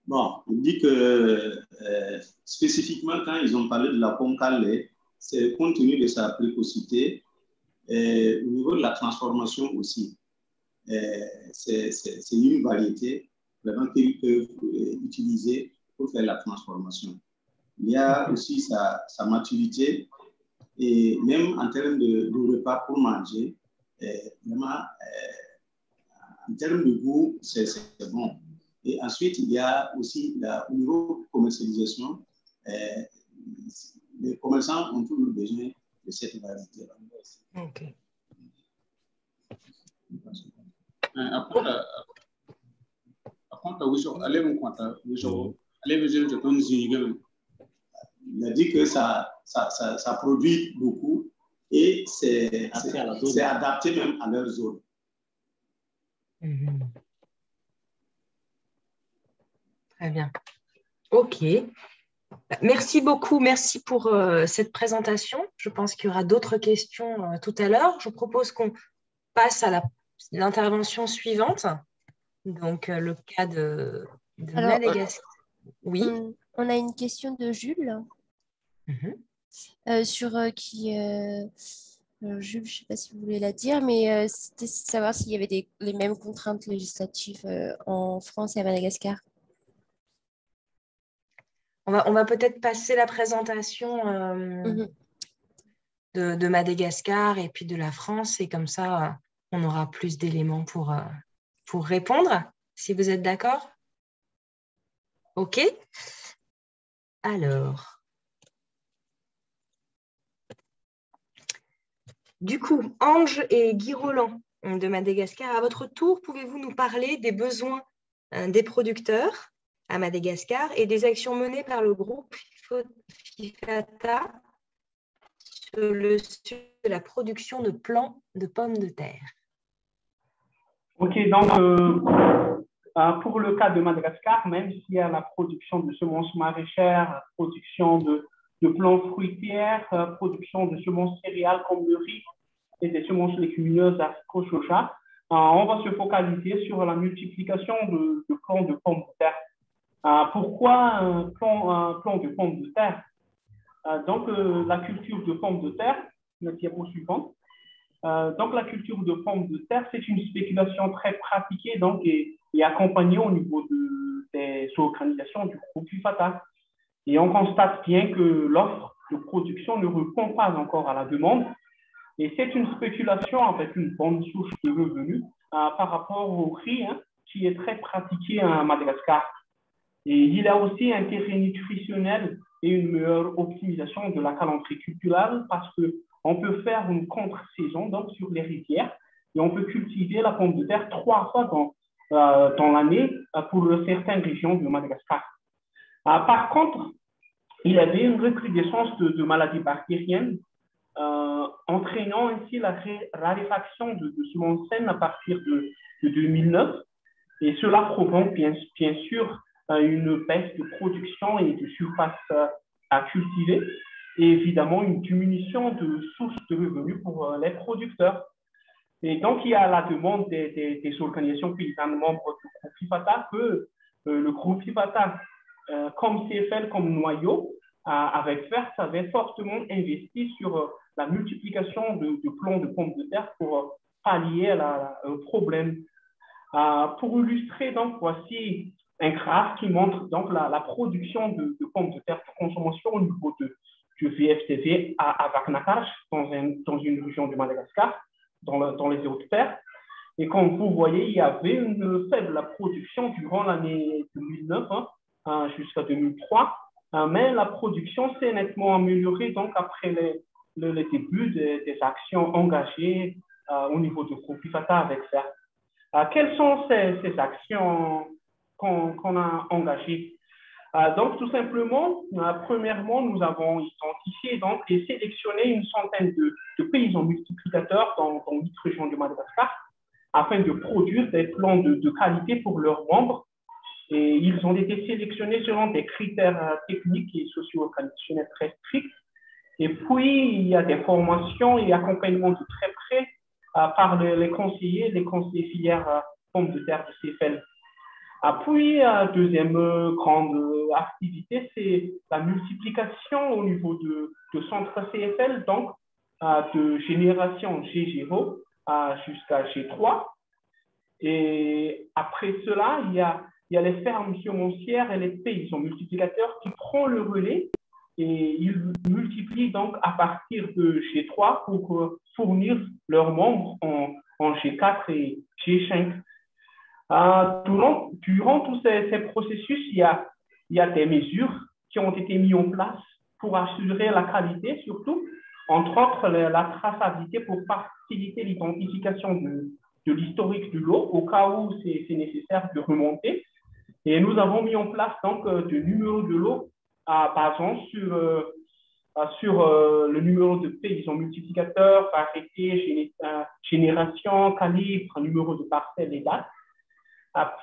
[SPEAKER 8] Bon, il dit que spécifiquement, quand ils ont parlé de la Comcaillé, c'est compte tenu de sa précocité, au niveau de la transformation aussi. C'est une variété vraiment qu'ils peuvent utiliser pour faire la transformation. Il y a aussi sa maturité et même en termes de repas pour manger, vraiment, en termes de goût, c'est bon. Et ensuite, il y a aussi, au niveau commercialisation, les commerçants ont toujours besoin de cette variété-là.
[SPEAKER 1] Ok.
[SPEAKER 8] Il a dit que ça produit beaucoup et c'est adapté même à leur zone.
[SPEAKER 1] Très bien. OK. Merci beaucoup. Merci pour cette présentation. Je pense qu'il y aura d'autres questions tout à l'heure. Je propose qu'on passe à l'intervention suivante. Donc, le cas de Madagascar. Oui.
[SPEAKER 9] On a une question de Jules. Sur Jules, je ne sais pas si vous voulez la dire, mais c'était savoir s'il y avait les mêmes contraintes législatives en France et à Madagascar.
[SPEAKER 1] On va peut-être passer la présentation de Madagascar et puis de la France, et comme ça, on aura plus d'éléments pour répondre, si vous êtes d'accord. OK. Alors, du coup, Ange et Guy Roland de Madagascar, à votre tour, pouvez-vous nous parler des besoins des producteurs à Madagascar et des actions menées par le groupe FIFATA sur le sujet de la production de plants de pommes de terre?
[SPEAKER 7] Ok, donc pour le cas de Madagascar, même s'il y a la production de semences maraîchères, la production de plants fruitières, production de semences céréales comme le riz et des semences légumineuses haricots, soja. On va se focaliser sur la multiplication de plants de pommes de terre. Pourquoi un plan de pommes de terre? Donc, la culture de pommes de terre, la diapo suivante. Donc, la culture de pommes de terre, c'est une spéculation très pratiquée donc, et accompagnée au niveau des organisations du groupe FIFATA. Et on constate bien que l'offre de production ne répond pas encore à la demande. Et c'est une spéculation avec une bonne source de revenus par rapport au riz qui est très pratiqué à Madagascar. Et il y a aussi un intérêt nutritionnel et une meilleure optimisation de la calendrier culturelle parce qu'on peut faire une contre-saison donc sur les rivières et on peut cultiver la pomme de terre 3 fois dans l'année pour certaines régions de Madagascar. Par contre, il y avait une recrudescence de maladies bactériennes entraînant ainsi la raréfaction de semences saines à partir de 2009 et cela provoque bien sûr une baisse de production et de surface à cultiver et évidemment une diminution de sources de revenus pour les producteurs. Et donc, il y a la demande des organisations paysannes membres du groupe FIFATA que le groupe FIFATA, comme CFL, comme noyau, avec FERT, avait fortement investi sur la multiplication de plants de pommes de terre pour pallier au problème. Pour illustrer, donc, voici un graphe qui montre donc la production de pommes de terre de consommation au niveau du VFTV à Vaknakar, dans une région de Madagascar, dans les hautes terres. Et comme vous voyez, il y avait une faible production durant l'année 2009 jusqu'à 2003, mais la production s'est nettement améliorée donc après le début des actions engagées au niveau de groupe FIFATA avec FERT. Quelles sont ces actions qu'on a engagées? Donc, tout simplement, premièrement, nous avons identifié donc, et sélectionné une centaine de paysans multiplicateurs dans 8 régions de Madagascar afin de produire des plans de qualité pour leurs membres. Et ils ont été sélectionnés selon des critères techniques et socio-traditionnels très stricts. Et puis, il y a des formations et accompagnements de très près par les conseillers filières pommes de terre de CFL. Puis, deuxième grande activité, c'est la multiplication au niveau de centres CFL, donc de génération G0 jusqu'à G3. Et après cela, il y a les fermes semencières et les paysans multiplicateurs qui prennent le relais et ils multiplient donc à partir de G3 pour fournir leurs membres en G4 et G5. Durant tous ces processus, il y a des mesures qui ont été mises en place pour assurer la qualité, surtout, entre autres la traçabilité pour faciliter l'identification de l'historique de l'eau au cas où c'est nécessaire de remonter. Et nous avons mis en place donc de numéros de l'eau basant sur le numéro de paysan multiplicateur, variété, génération, calibre, numéro de parcelle et date.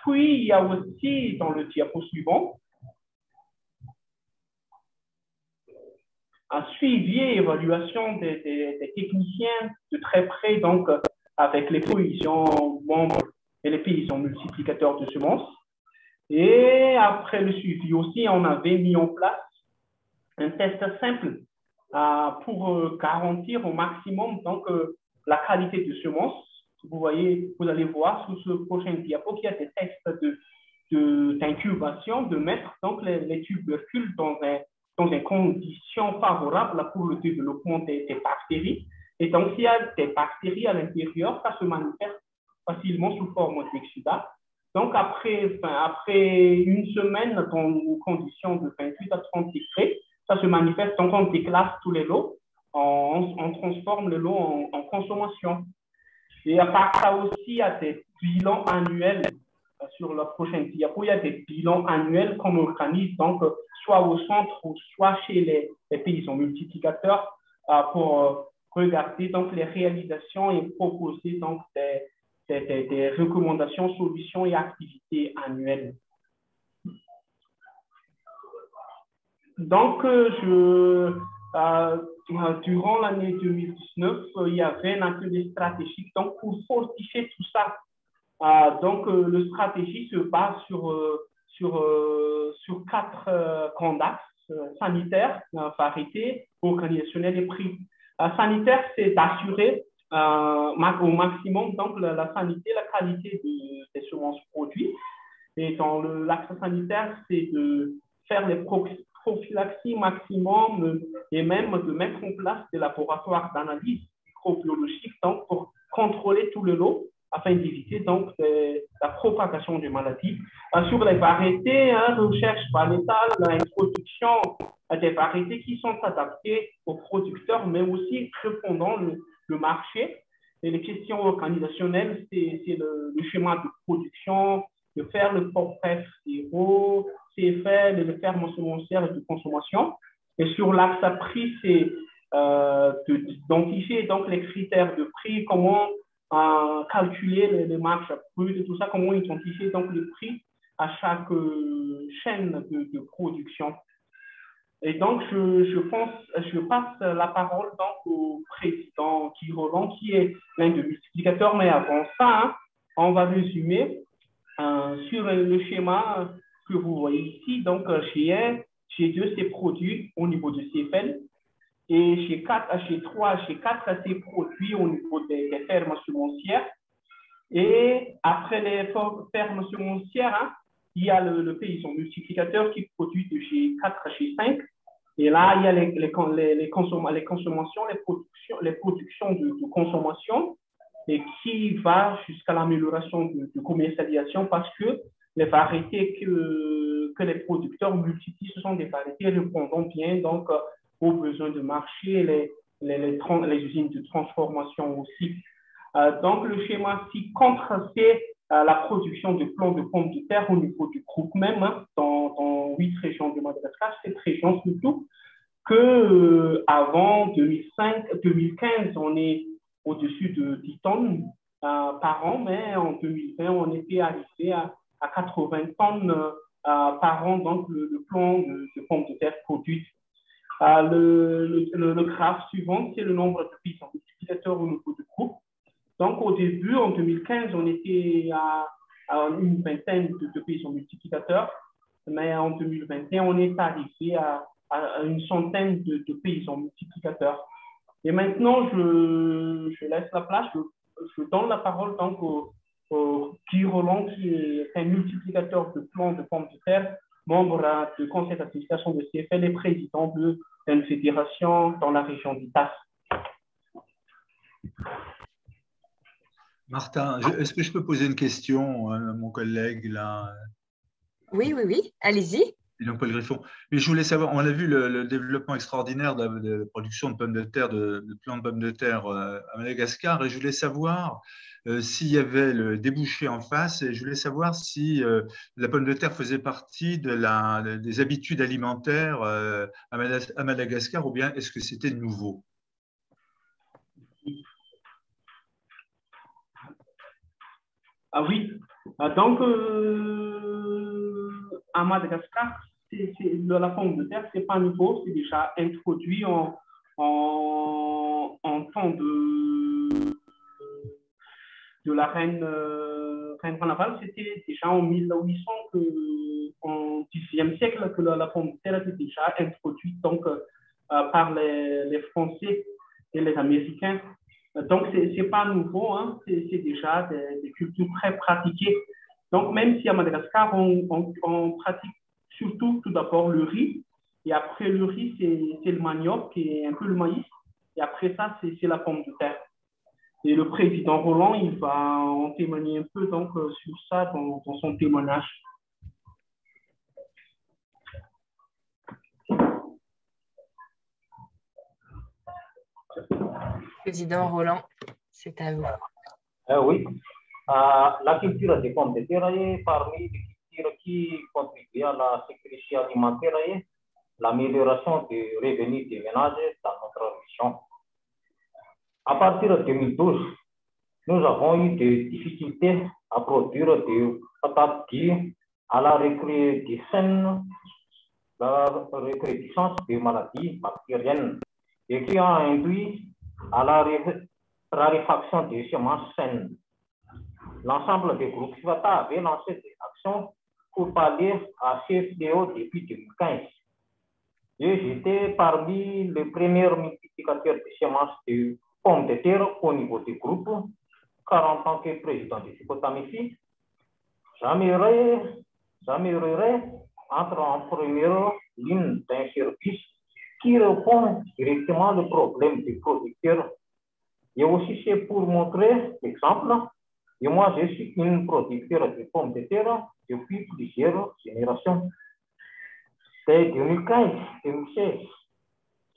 [SPEAKER 7] Puis, il y a aussi, dans le diapo suivant, un suivi et évaluation des techniciens de très près, donc avec les paysans membres et les paysans multiplicateurs de semences. Et après le suivi aussi, on avait mis en place un test simple pour garantir au maximum donc, la qualité de semences. Vous allez voir sur ce prochain diapo qu'il y a des tests d'incubation, de mettre donc les tubercules dans des conditions favorables pour le développement des bactéries. Et donc, s'il y a des bactéries à l'intérieur, ça se manifeste facilement sous forme d'exudat. Donc, après une semaine dans une condition de 28 à 30 degrés, ça se manifeste, donc on déclasse tous les lots, on transforme le lot en consommation. Et à part ça aussi, il y a des bilans annuels sur la prochaine diapo. Il y a des bilans annuels qu'on organise, donc soit au centre ou soit chez les paysans multiplicateurs pour regarder donc, les réalisations et proposer donc, des recommandations, solutions et activités annuelles. Donc, durant l'année 2019, il y avait un atelier stratégique donc, pour fortifier tout ça. Donc, le stratégie se base sur 4 grands axes sanitaires, parité, organisationnel et prix. Sanitaire, c'est d'assurer au maximum donc, la sanité, la qualité des semences produits. Et dans l'axe sanitaire, c'est de faire les prophylaxies maximum et même de mettre en place des laboratoires d'analyse microbiologique donc, pour contrôler tout le lot afin d'éviter donc la propagation des maladies. Sur les variétés, recherche variétale, l'introduction des variétés qui sont adaptées aux producteurs, mais aussi répondant le marché. Et les questions organisationnelles, c'est le schéma de production, de faire le forfait zéro, CFL, le ferme semencière et de consommation. Et sur l'axe à prix, c'est d'identifier donc les critères de prix, comment calculer les marges brutes et tout ça, comment identifier donc le prix à chaque chaîne de production. Et donc, je passe la parole donc au président Guy Roland, qui est l'un des multiplicateurs. Mais avant ça, on va résumer sur le schéma que vous voyez ici. Donc, chez 2, c'est produit au niveau de CFL. Et chez 3, chez 4, c'est produit au niveau des fermes semencières. Et après les fermes semencières, il y a le paysan multiplicateur qui produit de chez 4 à chez 5. Et là, il y a les consommations, les productions de consommation et qui va jusqu'à l'amélioration de commercialisation parce que les variétés que les producteurs multiplient, ce sont des variétés répondant bien donc, aux besoins de marché, les usines de transformation aussi. Donc, le schéma 6 contrastait la production de plants de pommes de terre au niveau du groupe même, dans 8 régions de Madagascar, 7 régions surtout, qu'avant 2015, on est au-dessus de 10 tonnes par an, mais en 2020, on était arrivé à 80 tonnes par an, donc le plan de pommes de terre produites. Le graphe suivant, c'est le nombre de paysans multiplicateurs au niveau du groupe. Donc, au début, en 2015, on était à une vingtaine de paysans multiplicateurs, mais en 2021, on est arrivé à une centaine de paysans multiplicateurs. Et maintenant, je laisse la place, je donne la parole donc au Guy Roland, qui est un multiplicateur de plants de pommes de terre, membre du conseil d'administration de CFL et président d'une fédération dans la région d'Itas.
[SPEAKER 2] Martin, est-ce que je peux poser une question à mon collègue là?
[SPEAKER 1] Oui, allez-y.
[SPEAKER 2] Paul Griffon. Mais je voulais savoir, on a vu le développement extraordinaire de la production de pommes de terre, de plants de pommes de terre à Madagascar, et je voulais savoir s'il y avait le débouché en face, et je voulais savoir si la pomme de terre faisait partie des habitudes alimentaires à Madagascar, ou bien est-ce que c'était nouveau?
[SPEAKER 7] Ah oui, donc à Madagascar, la pomme de terre, ce n'est pas nouveau, c'est déjà introduit en temps de la reine Ranaval. C'était déjà en 1800, en 10e siècle, que la pomme de terre était déjà introduite donc, par les Français et les Américains. Donc, ce n'est pas nouveau, hein, c'est déjà des cultures très pratiquées. Donc, même si à Madagascar, on pratique surtout tout d'abord le riz, et après le riz, c'est le manioc et un peu le maïs, et après ça, c'est la pomme de terre. Et le président Roland, il va en témoigner un peu donc, sur ça dans son témoignage.
[SPEAKER 1] Président Roland, c'est à vous.
[SPEAKER 6] Oui, la culture des pommes de terre est parmi les cultures qui contribuent à la sécurité alimentaire et l'amélioration des revenus des ménages dans notre région. À partir de 2012, nous avons eu des difficultés à produire des patates dues à la recrudescence la recrudescence des maladies bactériennes et qui a induit à la raréfaction des semences saines. L'ensemble des groupes Civata avait lancé des actions pour pallier à ces fléaux depuis 2015. Et j'étais parmi les premiers multiplicateurs de semences de pommes de terre au niveau du groupe, car en tant que président de Cipotamifi, j'améliorerai entre en première ligne d'un service qui répond directement aux problèmes des producteurs. Et aussi, c'est pour montrer l'exemple. Et moi, je suis une producteur de pommes de terre depuis plusieurs générations. Dès 2015-2016,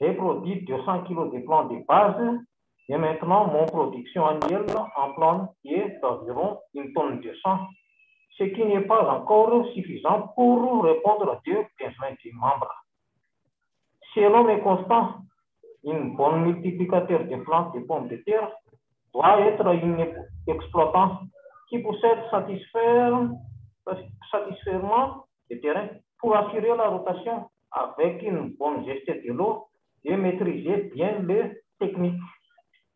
[SPEAKER 6] j'ai produit 200 kg de plants de base et maintenant, mon production annuelle en plants est d'environ 1 tonne de sang, ce qui n'est pas encore suffisant pour répondre aux besoins des membres. Selon mes constats, une bonne multiplicateur de plantes de pommes de terre doit être un exploitant qui possède satisfaisamment le terrain pour assurer la rotation avec une bonne gestion de l'eau et maîtriser bien les techniques.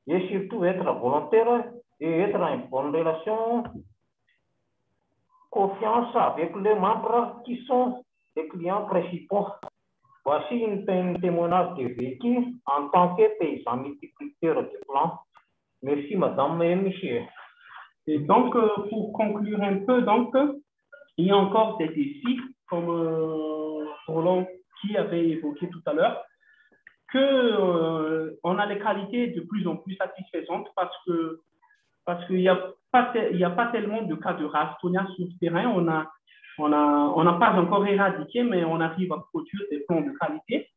[SPEAKER 6] Et surtout être volontaire et être en bonne relation, confiance avec les membres qui sont les clients principaux. Voici un témoignage de vécu en tant que paysan multiplicateur de plants. Merci, madame et monsieur.
[SPEAKER 7] Et donc, pour conclure un peu, donc, il y a encore des défis, comme Roland qui avait évoqué tout à l'heure, qu'on a les qualités de plus en plus satisfaisantes parce qu'il n'y a pas tellement de cas de rastonnage sur le terrain. On n'a pas encore éradiqué, mais on arrive à produire des plants de qualité.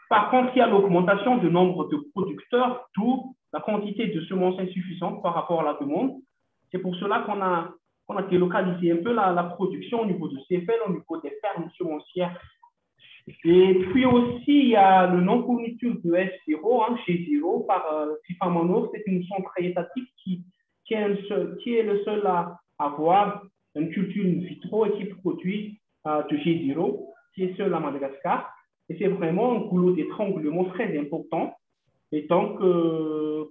[SPEAKER 7] Par contre, il y a l'augmentation du nombre de producteurs, d'où la quantité de semences insuffisante par rapport à la demande. C'est pour cela qu'on a délocalisé un peu la production au niveau de CFL, au niveau des fermes semencières. Et puis aussi, il y a le non-fourniture de S0, G0 par FIFA-Mono. C'est une centre étatique qui est le seul à avoir une culture in vitro et qui produit de G0, qui est seul à Madagascar. Et c'est vraiment un goulot d'étranglement très important. Et donc,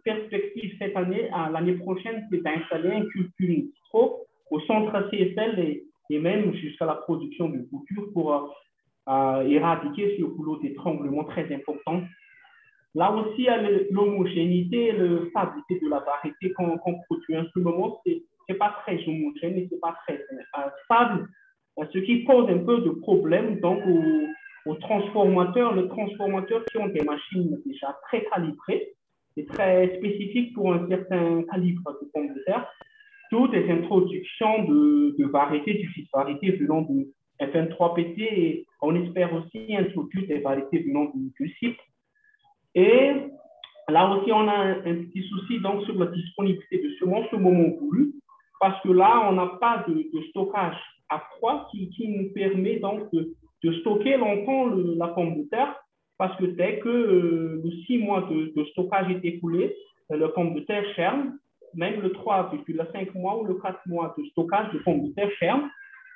[SPEAKER 7] perspective cette année, l'année prochaine, c'est d'installer une culture in vitro au centre CFL et même jusqu'à la production de culture pour éradiquer ce goulot d'étranglement très important. Là aussi, il y a l'homogénéité et la stabilité de la variété qu'on produit. En ce moment, ce n'est pas très homogène et ce n'est pas très stable, ce qui pose un peu de problème donc, aux transformateurs. Les transformateurs qui ont des machines déjà très calibrées et très spécifiques pour un certain calibre de pommes de terre, toutes les introductions de variétés, du fils variétés venant de FN3PT et on espère aussi introduire des variétés venant du site. Et là aussi, on a un petit souci donc, sur la disponibilité de semences au moment voulu, parce que là, on n'a pas de stockage à froid qui nous permet donc de stocker longtemps la pomme de terre, parce que dès que le 6 mois de stockage est écoulé, la pomme de terre germe, même le 3,5 mois ou le 4 mois de stockage de pomme de terre germe.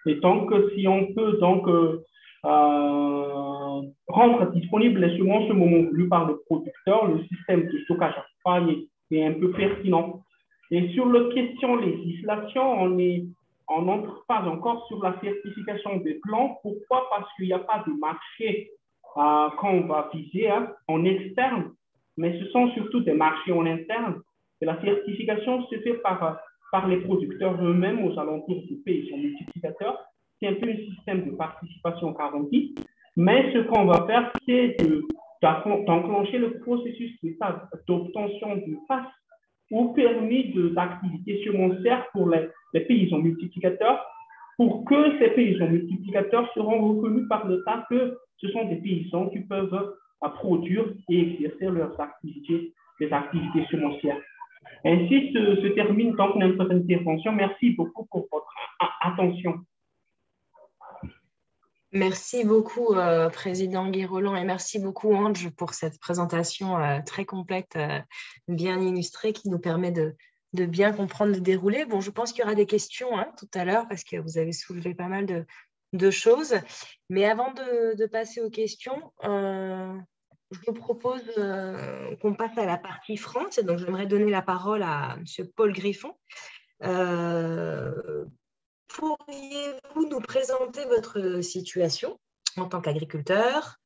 [SPEAKER 7] Et donc, si on peut donc rendre disponible les semences au moment voulu par le producteur, le système de stockage à froid est un peu pertinent. Et sur la question législation, on n'entre pas encore sur la certification des plants. Pourquoi? Parce qu'il n'y a pas de marché qu'on va viser en externe, mais ce sont surtout des marchés en interne. Et la certification se fait par les producteurs eux-mêmes aux alentours du pays, sont multiplicateurs. C'est un peu un système de participation garantie. Mais ce qu'on va faire, c'est d'enclencher le processus d'obtention du PAS ou permis d'activité semencière pour les paysans multiplicateurs, pour que ces paysans multiplicateurs seront reconnus par l'État que ce sont des paysans qui peuvent produire et exercer leurs activités, les activités semencières. Ainsi se termine donc notre intervention. Merci beaucoup pour votre attention.
[SPEAKER 1] Merci beaucoup, Président Guy Roland, et merci beaucoup, Ange, pour cette présentation très complète, bien illustrée, qui nous permet de bien comprendre le déroulé. Bon, je pense qu'il y aura des questions tout à l'heure, parce que vous avez soulevé pas mal deux choses. Mais avant de passer aux questions, je vous propose qu'on passe à la partie France. Et donc, j'aimerais donner la parole à M. Paul Griffon. Pourriez-vous nous présenter votre situation en tant qu'agriculteur?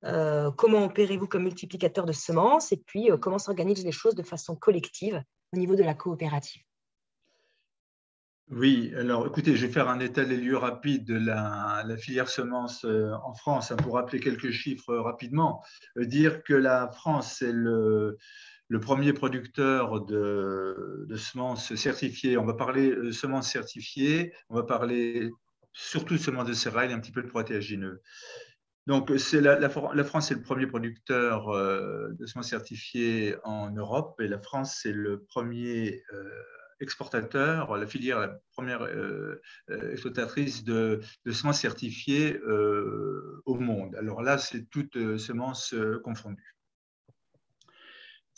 [SPEAKER 1] Comment opérez-vous comme multiplicateur de semences? Et puis, comment s'organisent les choses de façon collective au niveau de la coopérative?
[SPEAKER 2] Oui, alors écoutez, je vais faire un état des lieux rapide de la filière semences en France, hein, pour rappeler quelques chiffres rapidement. Dire que la France, c'est le premier producteur de semences certifiées. On va parler de semences certifiées, on va parler surtout de semences de céréales et un petit peu de protéagineux. Donc, la France est le premier producteur de semences certifiées en Europe et la France, c'est le premier exportateur, la filière, la première exploitatrice de semences certifiées au monde. Alors là, c'est toutes semences confondues.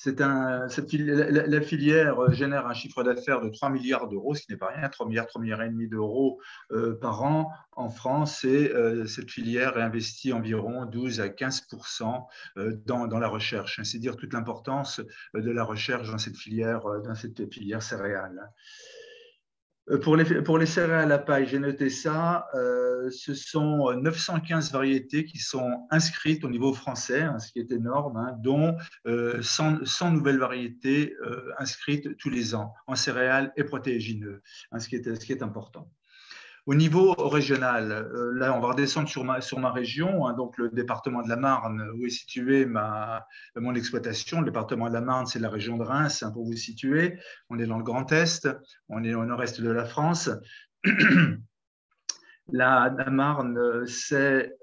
[SPEAKER 2] La filière génère un chiffre d'affaires de 3 milliards d'euros, ce qui n'est pas rien, 3 milliards, 3,5 milliards d'euros par an en France. Et cette filière réinvestit environ 12 à 15% dans la recherche. C'est dire toute l'importance de la recherche dans cette filière céréale. Pour les céréales à paille, j'ai noté ça, ce sont 915 variétés qui sont inscrites au niveau français, hein, ce qui est énorme, hein, dont 100 nouvelles variétés inscrites tous les ans en céréales et protéagineux, hein, ce qui est important. Au niveau régional, là, on va redescendre sur ma région, hein, donc le département de la Marne, où est située mon exploitation. Le département de la Marne, c'est la région de Reims, hein, pour vous situer. On est dans le Grand Est, on est au nord-est de la France. La Marne, c'est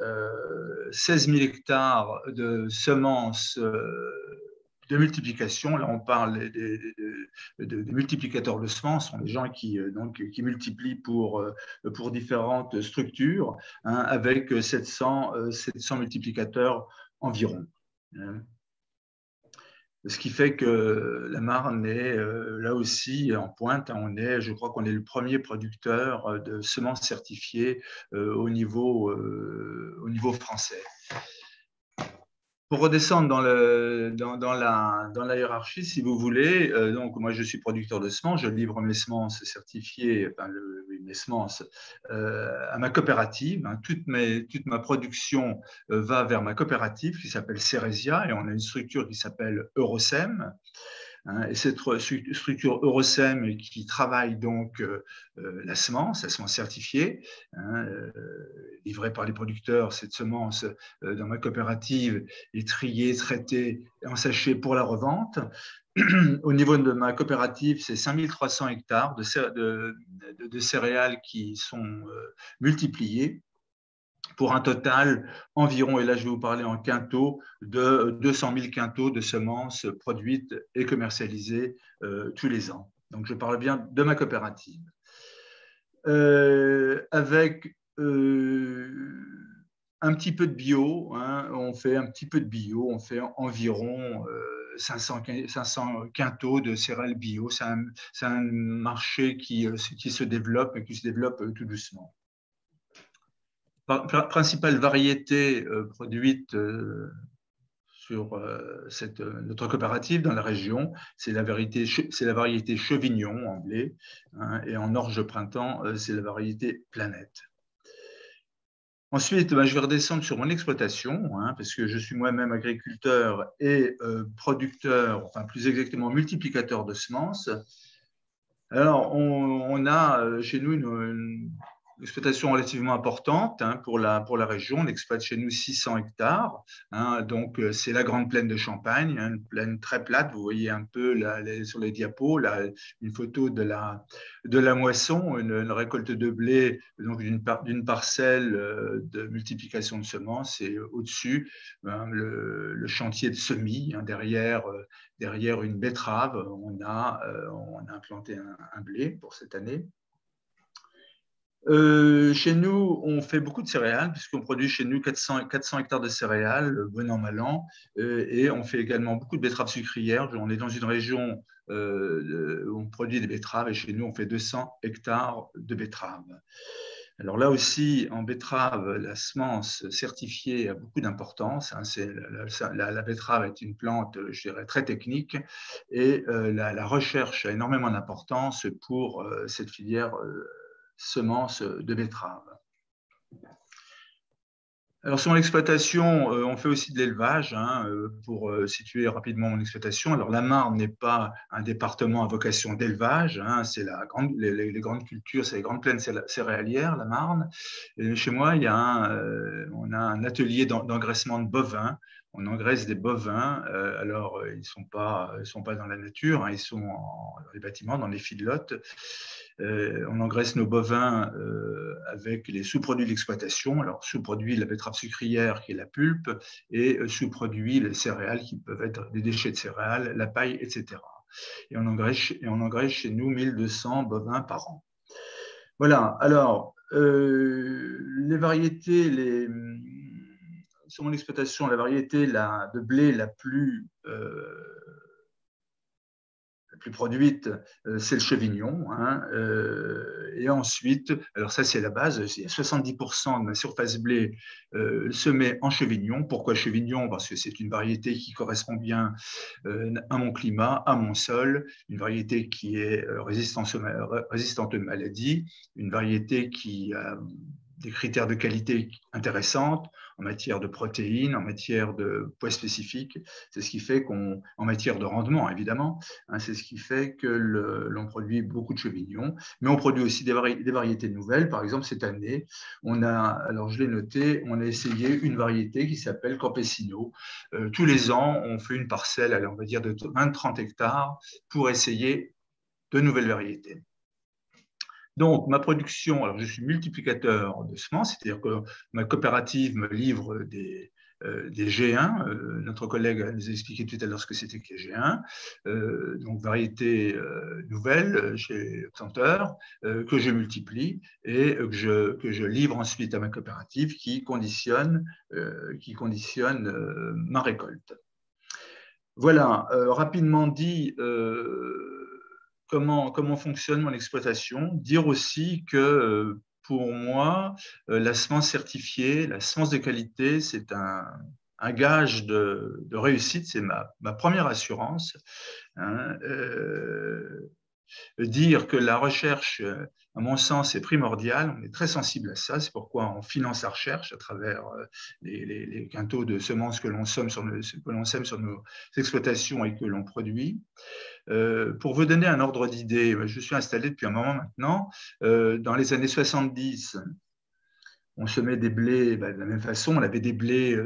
[SPEAKER 2] 16 000 hectares de semences de multiplication. Là, on parle de multiplicateurs de semences, ce sont des gens qui multiplient pour différentes structures, hein, avec 700 multiplicateurs environ. Ce qui fait que la Marne est là aussi en pointe. Je crois qu'on est le premier producteur de semences certifiées au niveau français. Pour redescendre dans la hiérarchie, si vous voulez, donc moi je suis producteur de semences, je livre mes semences certifiées, mes semences à ma coopérative. Hein, toute ma production va vers ma coopérative qui s'appelle Ceresia et on a une structure qui s'appelle Eurosem. Et cette structure Eurosem qui travaille donc la semence certifiée, hein, livrée par les producteurs. Cette semence dans ma coopérative est triée, traitée en sachet pour la revente. Au niveau de ma coopérative, c'est 5300 hectares de céréales qui sont multipliés pour un total environ, et là je vais vous parler en quintaux, de 200 000 quintaux de semences produites et commercialisées tous les ans. Donc je parle bien de ma coopérative. Avec un petit peu de bio, hein, on fait un petit peu de bio, on fait environ 500 quintaux de céréales bio. C'est un marché qui se développe et qui se développe tout doucement. Principale variété produite sur notre coopérative dans la région, c'est la variété Chevignon en blé, hein, et en orge de printemps, c'est la variété Planète. Ensuite, je vais redescendre sur mon exploitation, hein, parce que je suis moi-même agriculteur et producteur, enfin plus exactement multiplicateur de semences. Alors, on a chez nous une exploitation relativement importante, hein, pour la région. On exploite chez nous 600 hectares. Hein, donc, c'est la grande plaine de Champagne, hein, une plaine très plate. Vous voyez un peu sur les diapos là, une photo de la moisson, une récolte de blé, donc d'une parcelle de multiplication de semences. Et au-dessus, hein, le chantier de semis, hein, derrière une betterave. On a implanté un blé pour cette année. Chez nous, on fait beaucoup de céréales, puisqu'on produit chez nous 400 hectares de céréales, bon an, mal an, et on fait également beaucoup de betteraves sucrières. On est dans une région où on produit des betteraves, et chez nous, on fait 200 hectares de betteraves. Alors là aussi, en betterave, la semence certifiée a beaucoup d'importance. La betterave est une plante, je dirais, très technique et la recherche a énormément d'importance pour cette filière semences de betterave. Alors, sur l'exploitation, on fait aussi de l'élevage. Pour situer rapidement mon exploitation. Alors, la Marne n'est pas un département à vocation d'élevage. C'est les grandes cultures, c'est les grandes plaines céréalières, la Marne. Et chez moi, on a un atelier d'engraissement de bovins. On engraisse des bovins. Alors, ils ne sont pas dans la nature, ils sont dans les bâtiments, dans les feedlots. On engraisse nos bovins avec les sous-produits de l'exploitation. Alors, sous-produits, la betterave sucrière qui est la pulpe, et sous-produits, les céréales qui peuvent être des déchets de céréales, la paille, etc. Et on engraisse chez nous 1200 bovins par an. Voilà, alors, les variétés, sur mon exploitation, la variété de blé la plus produite, c'est le chevignon. Et ensuite, alors ça c'est la base, il y a 70% de ma surface blé semée en chevignon. Pourquoi chevignon? Parce que c'est une variété qui correspond bien à mon climat, à mon sol, une variété qui est résistante aux maladies, une variété qui a des critères de qualité intéressants en matière de protéines, en matière de poids spécifiques. C'est ce qui fait en matière de rendement, évidemment, c'est ce qui fait que l'on produit beaucoup de chevignons, mais on produit aussi des variétés nouvelles. Par exemple, cette année, alors je l'ai noté, on a essayé une variété qui s'appelle Campesino. Tous les ans, on fait une parcelle, on va dire de 20-30 hectares, pour essayer de nouvelles variétés. Donc, ma production, alors je suis multiplicateur de semences, c'est-à-dire que ma coopérative me livre des G1. Notre collègue nous a expliqué tout à l'heure ce que c'était que les G1. Donc, variétés nouvelles chez Planteur, que je multiplie et que je livre ensuite à ma coopérative qui conditionne ma récolte. Voilà, rapidement dit, comment fonctionne mon exploitation. Dire aussi que pour moi, la semence certifiée, la semence de qualité, c'est un gage de réussite, c'est ma première assurance. Dire que la recherche, à mon sens, est primordiale. On est très sensible à ça. C'est pourquoi on finance la recherche à travers les quintaux de semences que l'on sème sur nos exploitations et que l'on produit. Pour vous donner un ordre d'idée, je suis installé depuis un moment maintenant. Dans les années 70, on semait des blés de la même façon. On avait des blés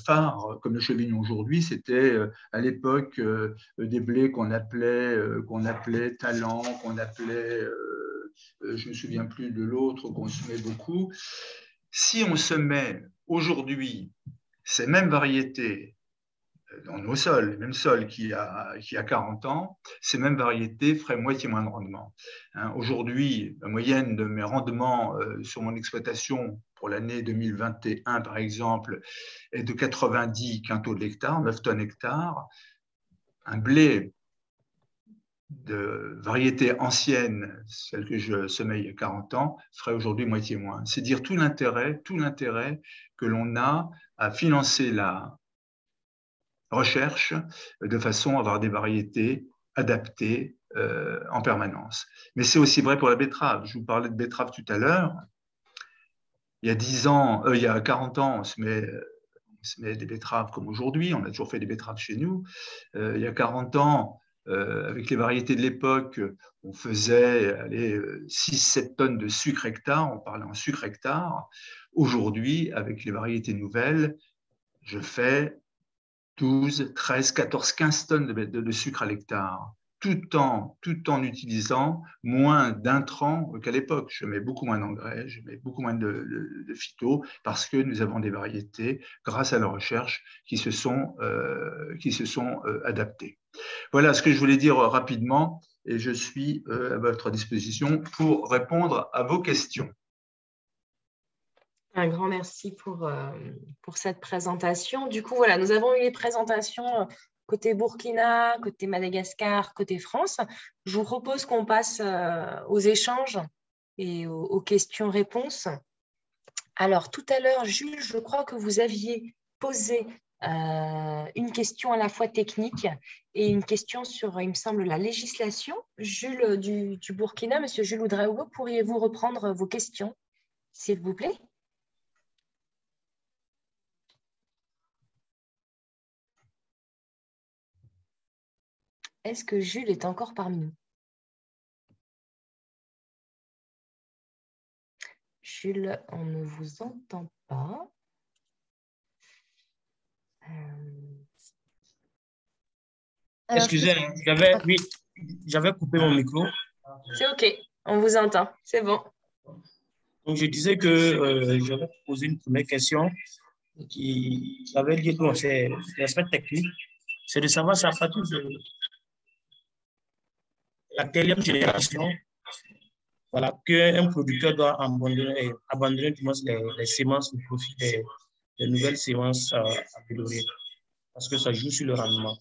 [SPEAKER 2] phares, comme le chevignon aujourd'hui. C'était à l'époque des blés qu'on appelait talent, qu'on appelait, je ne me souviens plus de l'autre, qu'on semait beaucoup. Si on semait aujourd'hui ces mêmes variétés dans nos sols, les mêmes sols qu'il y a 40 ans, ces mêmes variétés feraient moitié moins de rendement. Aujourd'hui, la moyenne de mes rendements sur mon exploitation pour l'année 2021, par exemple, est de 90 quintaux de l'hectare, 9 tonnes hectare. Un blé de variété ancienne, celle que je semais il y a 40 ans, ferait aujourd'hui moitié moins. C'est dire tout l'intérêt que l'on a à financer la recherche de façon à avoir des variétés adaptées en permanence. Mais c'est aussi vrai pour la betterave. Je vous parlais de betterave tout à l'heure. Il y a 40 ans, on se met des betteraves comme aujourd'hui. On a toujours fait des betteraves chez nous. Il y a 40 ans, avec les variétés de l'époque, on faisait 6-7 tonnes de sucre hectare. On parlait en sucre hectare. Aujourd'hui, avec les variétés nouvelles, je fais 12, 13, 14, 15 tonnes de sucre à l'hectare, tout en utilisant moins d'intrants qu'à l'époque. Je mets beaucoup moins d'engrais, je mets beaucoup moins de phyto, parce que nous avons des variétés, grâce à la recherche, qui se sont adaptées. Voilà ce que je voulais dire rapidement, et je suis à votre disposition pour répondre à vos questions.
[SPEAKER 1] Un grand merci pour cette présentation. Du coup, voilà, nous avons eu les présentations côté Burkina, côté Madagascar, côté France. Je vous propose qu'on passe aux échanges et aux questions-réponses. Alors, tout à l'heure, Jules, je crois que vous aviez posé une question à la fois technique et une question sur, il me semble, la législation. Jules du Burkina, Monsieur Jules Oudraogo, pourriez-vous reprendre vos questions, s'il vous plaît? Est-ce que Jules est encore parmi nous? Jules, on ne vous entend pas.
[SPEAKER 10] Excusez, j'avais coupé mon micro.
[SPEAKER 1] C'est OK, on vous entend, c'est bon.
[SPEAKER 10] Donc, je disais que j'avais posé une première question qui avait lieu, bon, c'est l'aspect technique, c'est de savoir si à partir de la 4e génération, voilà, qu'un producteur doit abandonner les semences au profit des nouvelles semences améliorées, parce que ça joue sur le rendement.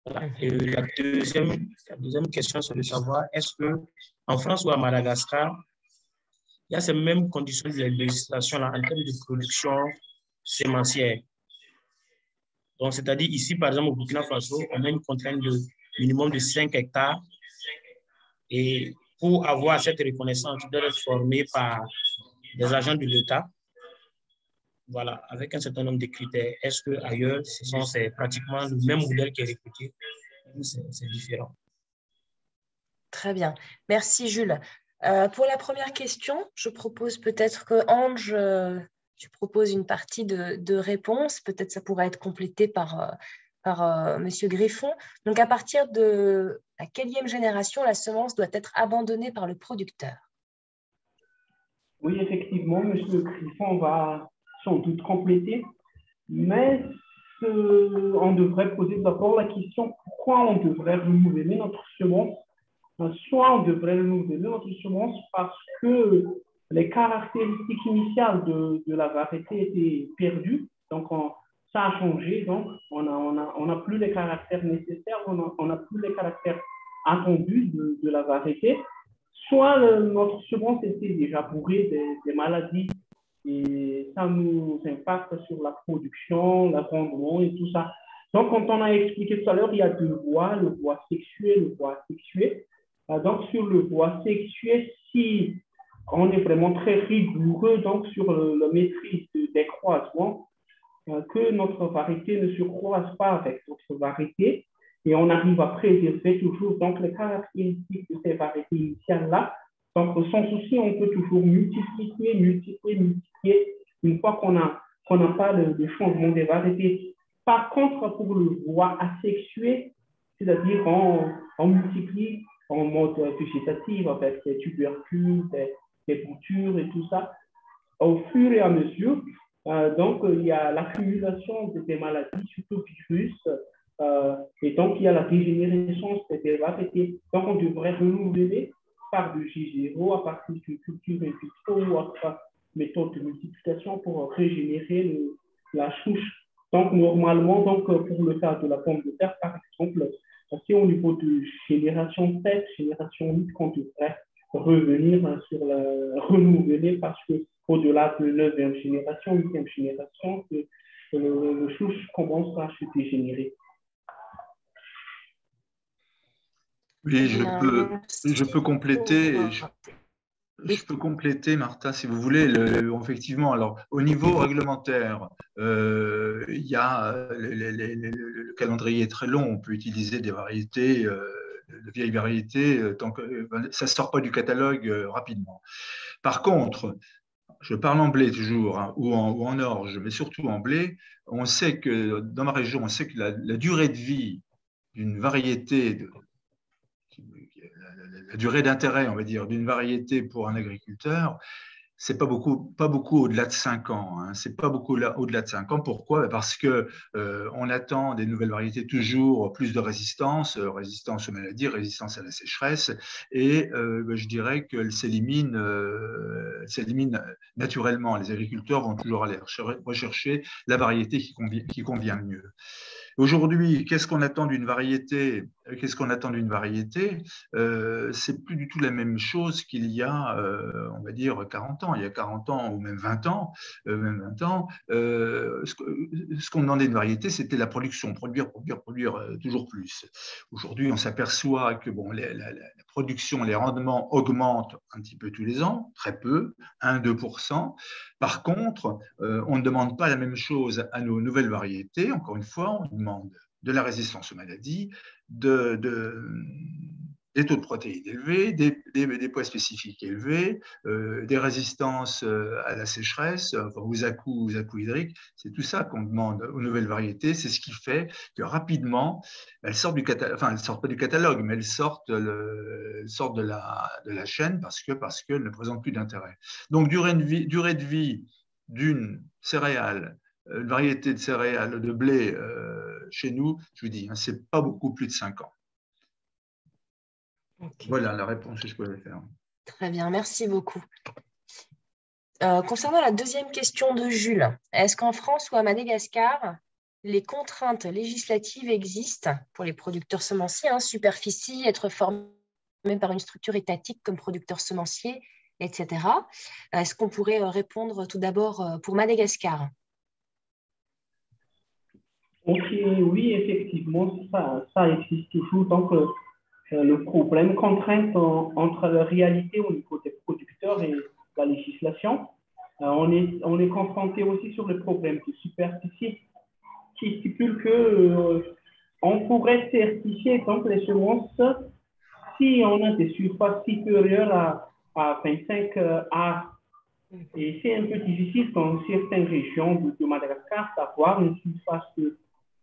[SPEAKER 10] Voilà. Et la deuxième question, c'est de savoir, est-ce qu'en France ou à Madagascar, il y a ces mêmes conditions de législation là, en termes de production sémencière? Donc, c'est-à-dire ici, par exemple, au Burkina Faso, on a une contrainte de minimum de 5 hectares. Et pour avoir cette reconnaissance, tu dois être formé par des agents de l'État. Voilà, avec un certain nombre de critères. Est-ce qu'ailleurs, c'est pratiquement le même modèle qui est répété ou c'est différent?
[SPEAKER 1] Très bien. Merci, Jules. Pour la première question, je propose peut-être que Ange, tu proposes une partie de réponse. Peut-être ça pourrait être complété par Monsieur Griffon. Donc, à partir de la 4e génération, la semence doit être abandonnée par le producteur.
[SPEAKER 7] Oui, effectivement, Monsieur Griffon va sans doute compléter, mais on devrait poser d'abord la question pourquoi on devrait renouveler notre semence. Soit on devrait renouveler notre semence parce que les caractéristiques initiales de la variété étaient perdues, donc ça a changé, donc on n'a plus les caractères nécessaires, on n'a plus les caractères attendus de la variété. Soit notre semence était déjà bourrée des maladies et ça nous impacte sur la production, le rendement et tout ça. Donc, comme on a expliqué tout à l'heure, il y a 2 voies, le voie sexué et le voie asexué. Donc, sur le voie sexué, si on est vraiment très rigoureux donc, sur la maîtrise des croisements, que notre variété ne se croise pas avec d'autres variétés et on arrive à préserver toujours donc, les caractéristiques de ces variétés initiales-là. Donc, sans souci, on peut toujours multiplier une fois qu'on n'a pas de changement des variétés. Par contre, pour le voie asexué, c'est-à-dire on multiplie en mode végétatif avec des tubercules, des boutures et tout ça, au fur et à mesure, donc il y a l'accumulation des maladies, surtout virus, et donc il y a la dégénérescence des variétés. Donc on devrait renouveler par du G0 à partir d'une culture in vitro ou à méthode de multiplication pour régénérer la souche. Donc normalement, donc, pour le cas de la pomme de terre, par exemple, si au niveau de génération 7, génération 8, qu'on devrait revenir sur la renouveler parce qu'au-delà de 9e génération, 8e génération, le souche commence à se dégénérer.
[SPEAKER 2] Oui, je peux compléter. Je peux compléter, Martha, si vous voulez. Effectivement, alors au niveau réglementaire, il y a le calendrier est très long. On peut utiliser des variétés, de vieilles variétés, tant que ça ne sort pas du catalogue rapidement. Par contre, je parle en blé toujours, hein, ou en orge, mais surtout en blé. On sait que dans ma région, on sait que la durée de vie d'une variété la durée d'intérêt, on va dire, d'une variété pour un agriculteur c'est pas beaucoup au-delà de 5 ans. Hein. C'est pas beaucoup au-delà de 5 ans. Pourquoi? Parce que on attend des nouvelles variétés toujours plus de résistance, résistance aux maladies, résistance à la sécheresse, et je dirais qu'elle s'élimine naturellement. Les agriculteurs vont toujours aller rechercher la variété qui convient mieux. Aujourd'hui, qu'est-ce qu'on attend d'une variété? C'est plus du tout la même chose qu'il y a, on va dire, 40 ans. Il y a 40 ans ou même 20 ans, ce qu'on demandait d'une variété, c'était la production, produire toujours plus. Aujourd'hui, on s'aperçoit que bon, la production, les rendements augmentent un petit peu tous les ans, très peu, 1-2%. Par contre, on ne demande pas la même chose à nos nouvelles variétés. Encore une fois, on demande de la résistance aux maladies, des taux de protéines élevés, des poids spécifiques élevés, des résistances à la sécheresse, aux à-coups hydriques. C'est tout ça qu'on demande aux nouvelles variétés. C'est ce qui fait que rapidement, elles sortent du catalogue, enfin, elles ne sortent pas du catalogue, mais elles sortent de la chaîne parce qu'elles ne présentent plus d'intérêt. Donc, durée de vie d'une céréale, une variété de céréales, de blé chez nous, je vous dis, hein, ce n'est pas beaucoup plus de 5 ans. Okay. Voilà la réponse que je pouvais faire.
[SPEAKER 1] Très bien, merci beaucoup. Concernant la deuxième question de Jules, est-ce qu'en France ou à Madagascar, les contraintes législatives existent pour les producteurs semenciers, hein, superficie, être formé par une structure étatique comme producteur semencier, etc. Est-ce qu'on pourrait répondre tout d'abord pour Madagascar?
[SPEAKER 7] Oui, effectivement, ça existe toujours. Donc, le problème, contrainte entre la réalité au niveau des producteurs et la législation. On est confronté aussi sur le problème de superficie qui stipule que on pourrait certifier donc les semences si on a des surfaces supérieures à 25 A. Et c'est un peu difficile dans certaines régions de Madagascar d'avoir une surface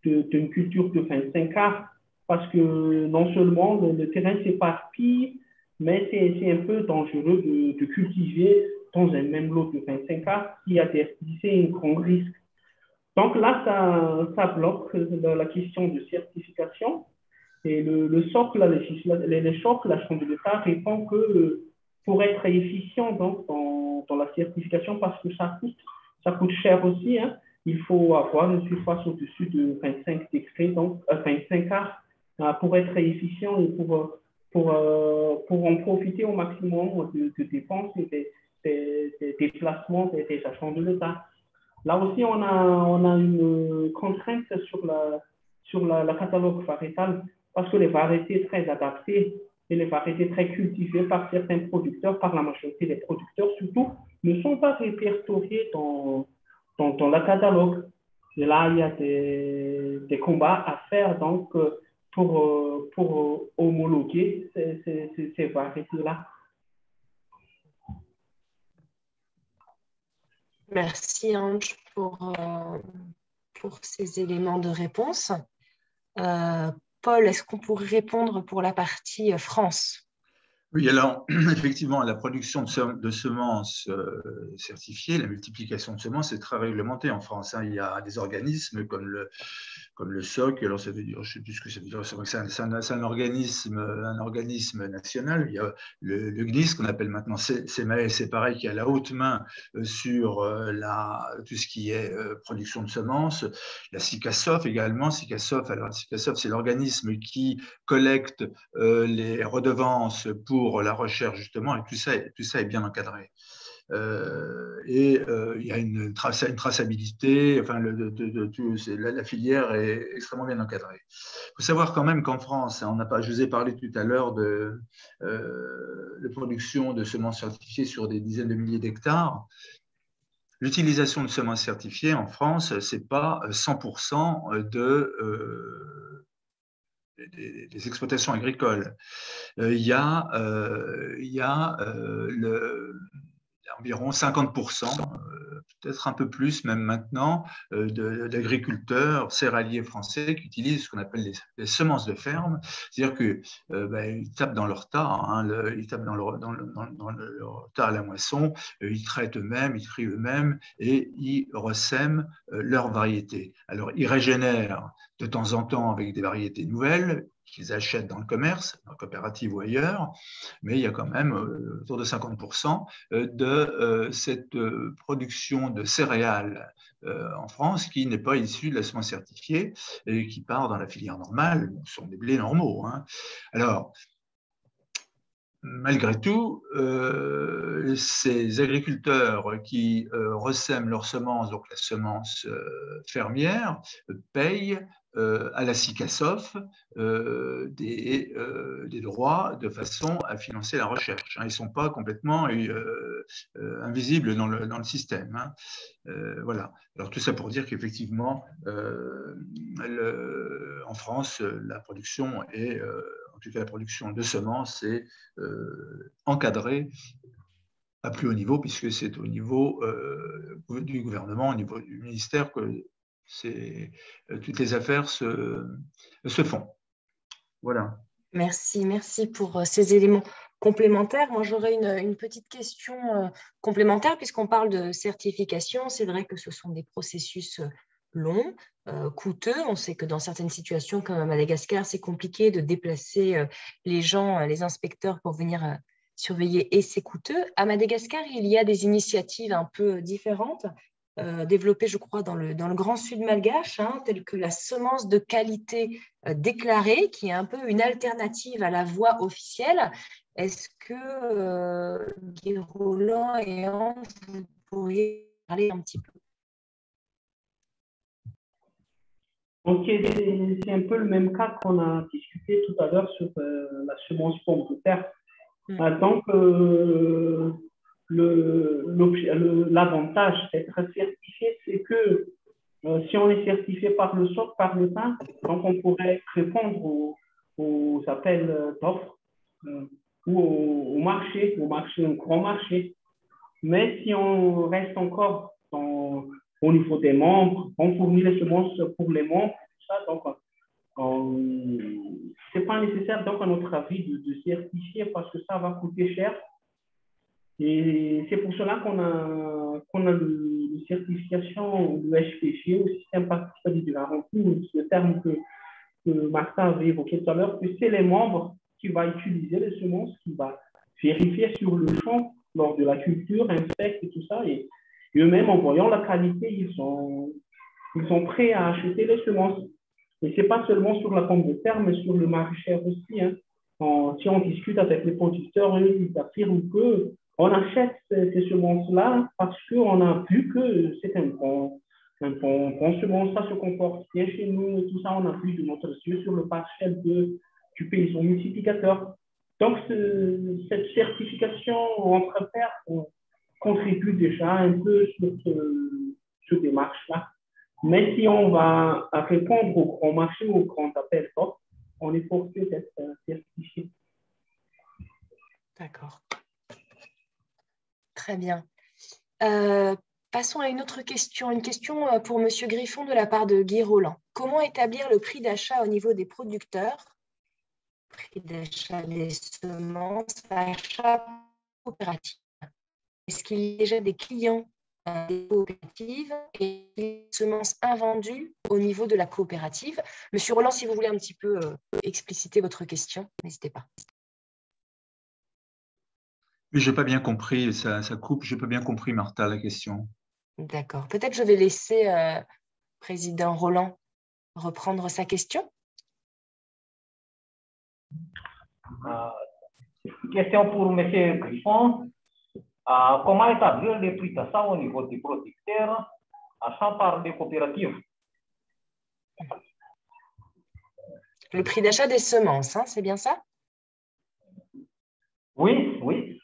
[SPEAKER 7] d'une culture de 25 A. Parce que non seulement le terrain s'éparpille, mais c'est un peu dangereux de cultiver dans un même lot de 25 A qui a un grand risque. Donc là, ça bloque la question de certification. Et le socle, la Chambre de l'État répond que pour être efficient donc, dans la certification, parce que ça coûte cher aussi, hein, il faut avoir une surface au-dessus de 25 degrés, donc 25 A. Pour être efficient et pour en profiter au maximum de dépenses et des déplacements des agents de l'État. Là aussi, on a une contrainte sur la catalogue variétal parce que les variétés très adaptées et les variétés très cultivées par certains producteurs, par la majorité des producteurs surtout, ne sont pas répertoriées dans la catalogue. Et là, il y a des combats à faire donc pour homologuer ces variétés-là.
[SPEAKER 1] Merci Ange pour ces éléments de réponse. Paul, est-ce qu'on pourrait répondre pour la partie France?
[SPEAKER 2] Oui, alors effectivement, la production de semences certifiées, la multiplication de semences est très réglementée en France. Hein. Il y a des organismes comme le SOC, alors ça veut dire, je ne sais plus ce que ça veut dire, c'est un organisme national. Il y a le GNIS qu'on appelle maintenant CMAE, c'est pareil, qui a la haute main sur tout ce qui est production de semences. La SICASOF également. SICASOF, c'est l'organisme qui collecte les redevances pour la recherche justement, et tout ça est bien encadré. Il y a une traçabilité, enfin, la filière est extrêmement bien encadrée. Il faut savoir quand même qu'en France, je vous ai parlé tout à l'heure de production de semences certifiées sur des dizaines de milliers d'hectares. L'utilisation de semences certifiées en France, ce n'est pas 100% des exploitations agricoles. Il y a environ 50% peut-être un peu plus même maintenant, d'agriculteurs céréaliers français qui utilisent ce qu'on appelle les semences de ferme, c'est-à-dire qu'ils tapent dans leur tas, hein, ils tapent dans leur tas à la moisson, ils traitent eux-mêmes, ils trient eux-mêmes et ils ressèment leurs variétés. Alors, ils régénèrent de temps en temps avec des variétés nouvelles qu'ils achètent dans le commerce, en coopérative ou ailleurs, mais il y a quand même autour de 50% de cette production de céréales en France qui n'est pas issue de la semence certifiée et qui part dans la filière normale. Ce sont des blés normaux, hein. Alors, malgré tout, ces agriculteurs qui ressèment leurs semences, donc la semence fermière, payent à la SICASOF des droits de façon à financer la recherche. Ils ne sont pas complètement invisibles dans le système, hein. Voilà. Alors tout ça pour dire qu'effectivement, en France, la production est, en tout cas la production de semences, est encadrée à plus haut niveau, puisque c'est au niveau du gouvernement, au niveau du ministère que toutes les affaires se font. Voilà.
[SPEAKER 1] Merci pour ces éléments complémentaires. Moi, j'aurais une petite question complémentaire, puisqu'on parle de certification. C'est vrai que ce sont des processus longs, coûteux. On sait que dans certaines situations, comme à Madagascar, c'est compliqué de déplacer les gens, les inspecteurs, pour venir surveiller, et c'est coûteux. À Madagascar, il y a des initiatives un peu différentes, développées, je crois, dans le grand sud malgache, hein, telles que la semence de qualité déclarée, qui est un peu une alternative à la voie officielle. Est-ce que Guy Roland et Anne, vous pourriez parler un petit peu?
[SPEAKER 7] Ok, c'est un peu le même cas qu'on a discuté tout à l'heure sur la semence pomme de terre. Donc, l'avantage d'être certifié, c'est que si on est certifié par le SOC, par l'État, donc on pourrait répondre aux appels d'offres ou au marché, un grand marché. Mais si on reste encore au niveau des membres, on fournit les semences pour les membres, tout ça, donc ce n'est pas nécessaire, donc, à notre avis, de certifier parce que ça va coûter cher. Et c'est pour cela qu'on a le certification de HPG, le système participatif de garantie, le terme que Martin avait évoqué tout à l'heure, que c'est les membres qui vont utiliser les semences, qui vont vérifier sur le champ lors de la culture, inspectent et tout ça. Et eux-mêmes, en voyant la qualité, ils sont prêts à acheter les semences. Et ce n'est pas seulement sur la pomme de terre, mais sur le maraîcher aussi, hein. Si on discute avec les producteurs, eux, ils affirment qu'on achète ces semences-là parce qu'on a vu que c'est un bon semence, ça se comporte bien chez nous et tout ça. On a vu de notre yeux sur le parcelle du paysan multiplicateur. Donc, cette certification entre pairs contribue déjà un peu sur cette démarche-là. Mais si on va répondre au grand marché ou au grand appel d'offres, on est forcé d'être certifié.
[SPEAKER 1] D'accord. Très bien. Passons à une autre question. Une question pour M. Griffon de la part de Guy Roland. Comment établir le prix d'achat au niveau des producteurs, prix d'achat des semences, achat coopératif? Est-ce qu'il y a déjà des clients des coopératives et des semences invendues au niveau de la coopérative? Monsieur Roland, si vous voulez un petit peu expliciter votre question, n'hésitez pas.
[SPEAKER 2] Je n'ai pas bien compris, ça coupe, je n'ai pas bien compris, Martha, la question.
[SPEAKER 1] D'accord. Peut-être je vais laisser Président Roland reprendre sa question.
[SPEAKER 6] Question pour M. Griffon. Comment établir les prix d'achat au niveau des producteurs achetant par des coopératives?
[SPEAKER 1] Le prix d'achat des semences, hein, c'est bien ça?
[SPEAKER 6] Oui, oui.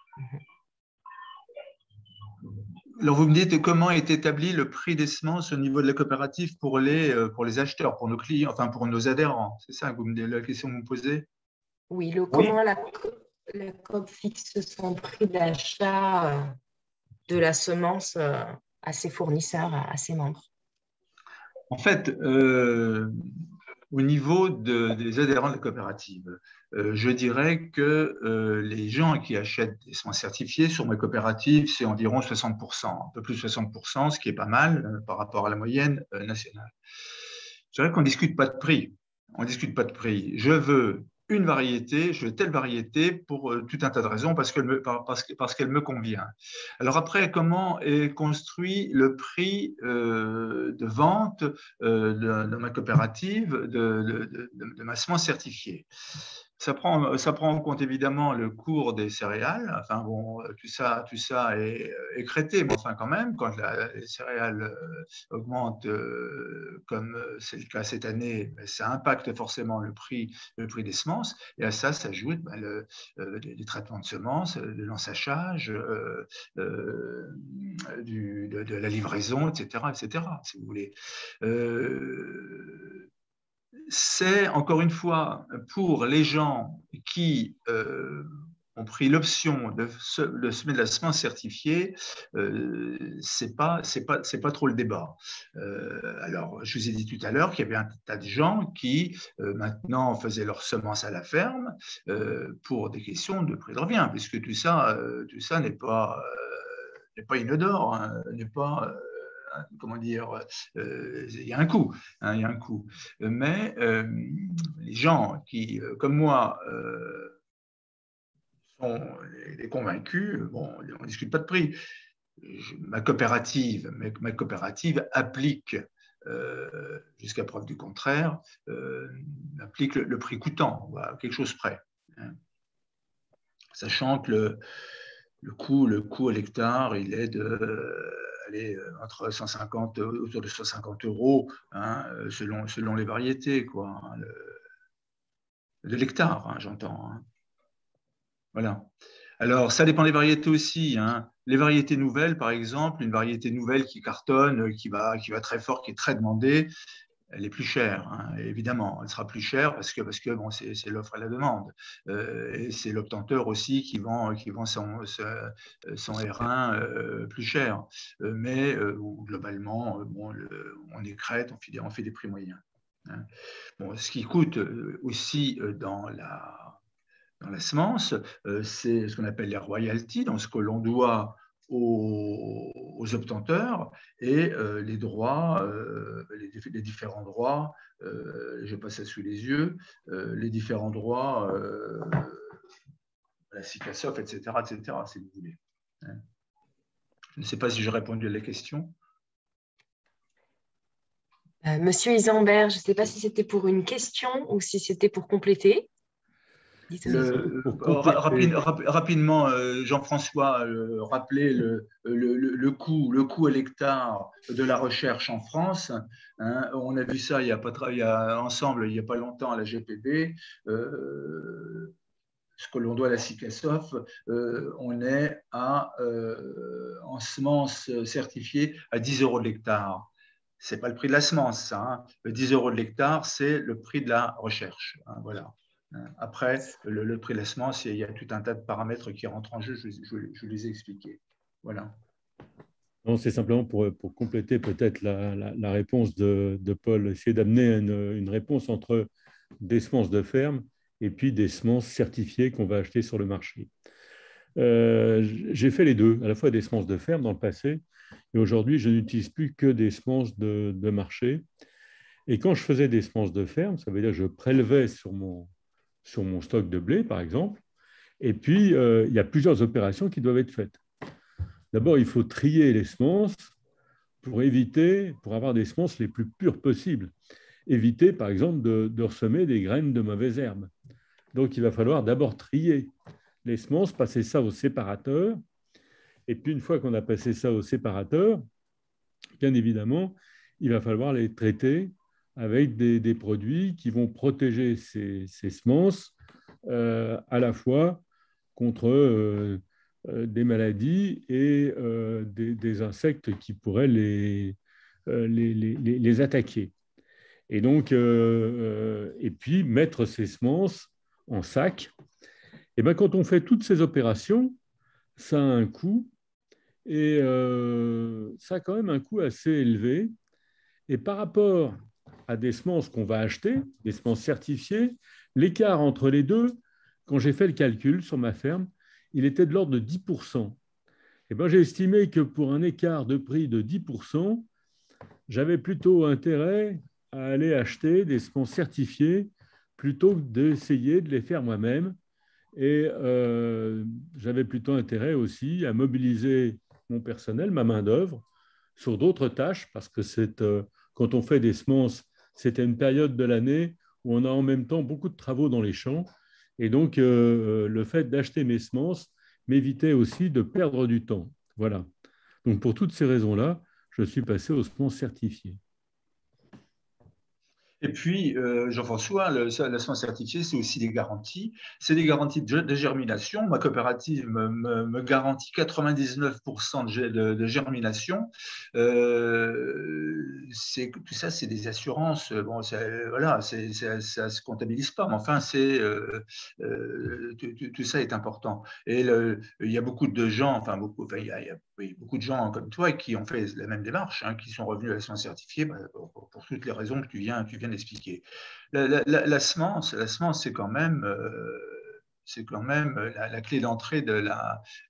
[SPEAKER 2] Alors, vous me dites comment est établi le prix des semences au niveau de la coopérative pour les acheteurs, pour nos clients, enfin pour nos adhérents. C'est ça la question que vous me posez?
[SPEAKER 1] Oui, comment la COP fixe son prix d'achat de la semence à ses fournisseurs, à ses membres?
[SPEAKER 2] En fait, au niveau des adhérents de la coopérative, je dirais que les gens qui achètent des semences certifiées sur ma coopérative, c'est environ 60%, un peu plus de 60%, ce qui est pas mal par rapport à la moyenne nationale. Je dirais qu'on ne discute pas de prix. On ne discute pas de prix. Je veux une variété, je veux telle variété pour tout un tas de raisons, parce qu'elle me convient. Alors après, comment est construit le prix de vente de ma coopérative, de ma semence certifiée? Ça prend en compte évidemment le cours des céréales. Enfin bon, tout ça est écrété, mais enfin quand même, quand les céréales augmentent comme c'est le cas cette année, ça impacte forcément le prix des semences. Et à ça s'ajoutent les traitements de semences, de l'ensachage, de la livraison, etc., si vous voulez. C'est, encore une fois, pour les gens qui ont pris l'option de semer de la semence certifiée, c'est pas trop le débat. Alors, je vous ai dit tout à l'heure qu'il y avait un tas de gens qui, maintenant, faisaient leur semence à la ferme pour des questions de prix de revient, puisque tout ça n'est pas inodore, hein, n'est pas... comment dire, il y a un coût, hein, il y a un coût. Mais les gens qui, comme moi, sont les convaincus, bon, on ne discute pas de prix. Ma coopérative applique, jusqu'à preuve du contraire, applique le prix coûtant, voilà, quelque chose près. Hein. Sachant que le coût à l'hectare, il est entre 150, autour de 150 €, hein, selon les variétés, quoi, hein, de l'hectare, hein, j'entends. Hein. Voilà. Alors, ça dépend des variétés aussi. Hein. Les variétés nouvelles, par exemple, une variété nouvelle qui cartonne, qui va très fort, qui est très demandée, elle est plus chère, hein, évidemment. Elle sera plus chère parce que bon, c'est l'offre et la demande. Et c'est l'obtenteur aussi qui vend son R1 plus cher. Mais globalement, bon, on écrète, on fait des prix moyens. Hein. Bon, ce qui coûte aussi dans la semence, c'est ce qu'on appelle les royalties, donc ce que l'on doit aux obtenteurs et les droits, les différents droits, je passe ça sous les yeux, les différents droits, la SICASOF, etc., si vous voulez. Je ne sais pas si j'ai répondu à la question.
[SPEAKER 1] Monsieur Isambert, je ne sais pas si c'était pour une question ou si c'était pour compléter.
[SPEAKER 2] Rapidement, Jean-François rappelait le coût à l'hectare de la recherche en France. Hein, on a vu ça ensemble il n'y a pas longtemps à la GPB. Ce que l'on doit à la SICASOF, on est en semences certifiées à 10 € de l'hectare. Ce n'est pas le prix de la semence, ça, hein. 10 € de l'hectare, c'est le prix de la recherche. Hein, voilà. Après, le prix de la semence, il y a tout un tas de paramètres qui rentrent en jeu, je les ai expliqués. Voilà.
[SPEAKER 11] Non, c'est simplement pour compléter peut-être la réponse de Paul, essayer d'amener une réponse entre des semences de ferme et puis des semences certifiées qu'on va acheter sur le marché. J'ai fait les deux, à la fois des semences de ferme dans le passé, et aujourd'hui, je n'utilise plus que des semences de marché. Et quand je faisais des semences de ferme, ça veut dire que je prélevais sur mon stock de blé, par exemple, et puis il y a plusieurs opérations qui doivent être faites. D'abord, il faut trier les semences pour avoir des semences les plus pures possibles. Éviter, par exemple, de ressemer des graines de mauvaises herbes. Donc, il va falloir d'abord trier les semences, passer ça au séparateur. Et puis, une fois qu'on a passé ça au séparateur, bien évidemment, il va falloir les traiter avec des produits qui vont protéger ces semences à la fois contre des maladies et des insectes qui pourraient les attaquer. Et donc, et puis mettre ces semences en sac. Et bien, quand on fait toutes ces opérations, ça a un coût Et ça a quand même un coût assez élevé. Et par rapport à des semences qu'on va acheter, des semences certifiées, l'écart entre les deux, quand j'ai fait le calcul sur ma ferme, il était de l'ordre de 10%. Et ben, j'ai estimé que pour un écart de prix de 10%, j'avais plutôt intérêt à aller acheter des semences certifiées plutôt que d'essayer de les faire moi-même. Et j'avais plutôt intérêt aussi à mobiliser mon personnel, ma main-d'œuvre, sur d'autres tâches, parce que quand on fait des semences, c'était une période de l'année où on a en même temps beaucoup de travaux dans les champs. Et donc, le fait d'acheter mes semences m'évitait aussi de perdre du temps. Voilà. Donc, pour toutes ces raisons-là, je suis passé aux semences certifiées.
[SPEAKER 2] Et puis, Jean-François, la semence certifiée, c'est aussi des garanties. C'est des garanties de germination. Ma coopérative me garantit 99% de germination. Tout ça, c'est des assurances. Bon, voilà, ça ne se comptabilise pas, mais enfin, tout ça est important. Et il y a beaucoup de gens, enfin, il y a beaucoup de gens comme toi qui ont fait la même démarche, hein, qui sont revenus à la semence certifiée pour toutes les raisons que tu viens d'expliquer. La semence, c'est quand même la clé d'entrée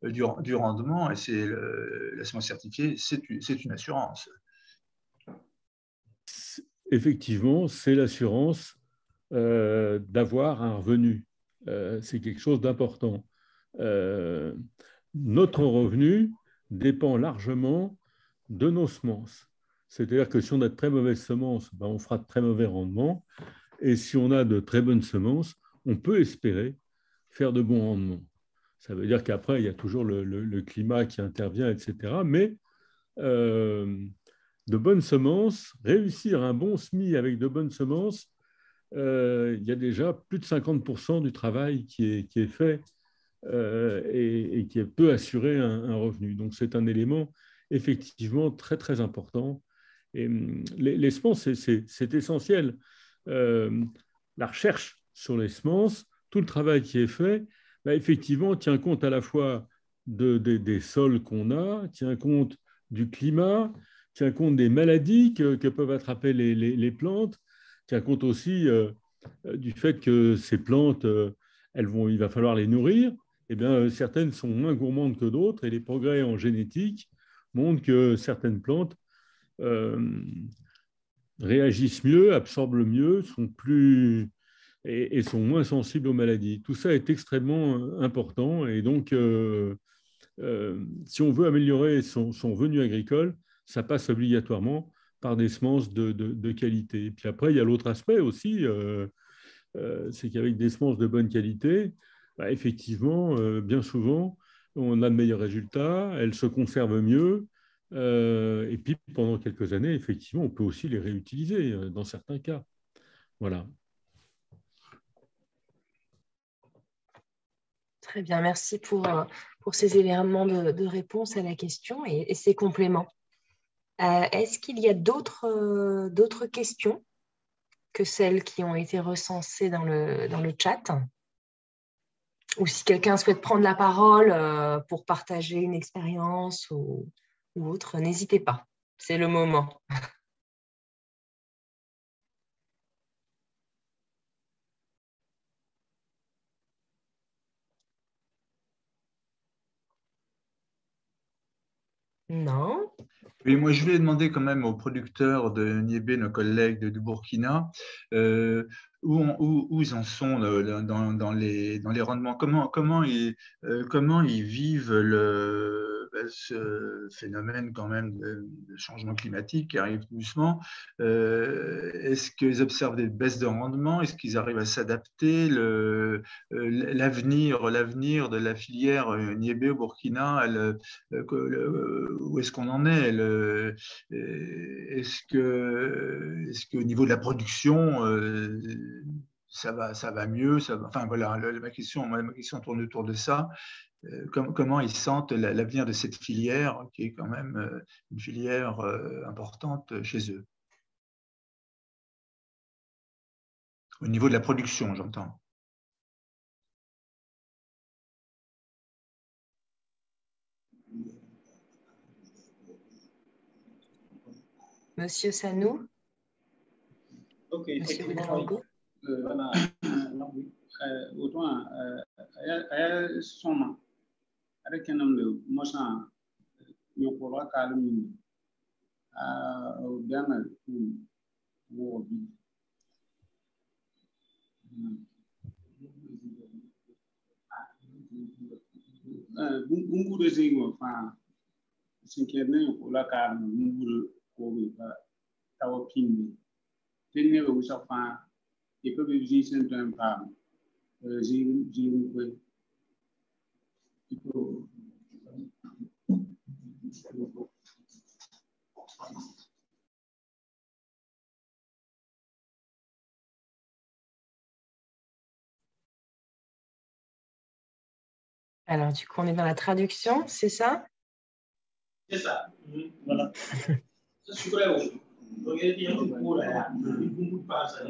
[SPEAKER 2] du rendement, et la semence certifiée, c'est une assurance.
[SPEAKER 11] Effectivement, c'est l'assurance d'avoir un revenu. C'est quelque chose d'important. Notre revenu dépend largement de nos semences. C'est-à-dire que si on a de très mauvaises semences, ben on fera de très mauvais rendements. Et si on a de très bonnes semences, on peut espérer faire de bons rendements. Ça veut dire qu'après, il y a toujours le climat qui intervient, etc. Mais de bonnes semences, réussir un bon semis avec de bonnes semences, il y a déjà plus de 50% du travail qui est fait et qui peut assurer un revenu. Donc, c'est un élément effectivement très, très important. Et les semences, c'est essentiel. La recherche sur les semences, tout le travail qui est fait, bah, effectivement, tient compte à la fois des sols qu'on a, tient compte du climat, tient compte des maladies que peuvent attraper les plantes, tient compte aussi du fait que ces plantes, il va falloir les nourrir. Eh bien, certaines sont moins gourmandes que d'autres, et les progrès en génétique montrent que certaines plantes réagissent mieux, absorbent mieux, sont plus et sont moins sensibles aux maladies. Tout ça est extrêmement important, et donc si on veut améliorer son revenu agricole, ça passe obligatoirement par des semences de qualité. Et puis après, il y a l'autre aspect aussi, c'est qu'avec des semences de bonne qualité, bah, effectivement, bien souvent, on a de meilleurs résultats, elles se conservent mieux, et puis pendant quelques années, effectivement, on peut aussi les réutiliser dans certains cas. Voilà.
[SPEAKER 1] Très bien, merci pour ces éléments de réponse à la question et ces compléments. Est-ce qu'il y a d'autres questions que celles qui ont été recensées dans le chat? Ou si quelqu'un souhaite prendre la parole pour partager une expérience ou autre, n'hésitez pas, c'est le moment. Non.
[SPEAKER 2] Oui, moi, je vais demander quand même aux producteurs de Niébé, nos collègues du Burkina, où ils en sont dans les rendements, comment ils vivent ce phénomène quand même de changement climatique qui arrive doucement. Est-ce qu'ils observent des baisses de rendement? Est-ce qu'ils arrivent à s'adapter? L'avenir de la filière Niébé au Burkina, où est-ce qu'on en est? Est-ce qu'au niveau de la production, ça va mieux, enfin voilà, ma question tourne autour de ça. Comment ils sentent l'avenir de cette filière, qui est quand même une filière importante chez eux? Au niveau de la production, j'entends.
[SPEAKER 1] Monsieur Sanou.
[SPEAKER 5] Ok,
[SPEAKER 1] Monsieur
[SPEAKER 5] effectivement,
[SPEAKER 1] Ouedraogo.
[SPEAKER 5] autant soma avec un homme de Mossan, il faut voir calme bien bungu de zingo fa sinkerne ko la ka bungu ko ba taw pin tenne ko sa fa e ko be ji sen tan pa ji ko ko
[SPEAKER 1] Alors, du coup, on est dans la traduction, c'est ça?
[SPEAKER 3] C'est ça. Voilà. Ça, je crois aussi. Donc, il y a un cours là, beaucoup de pages, ça,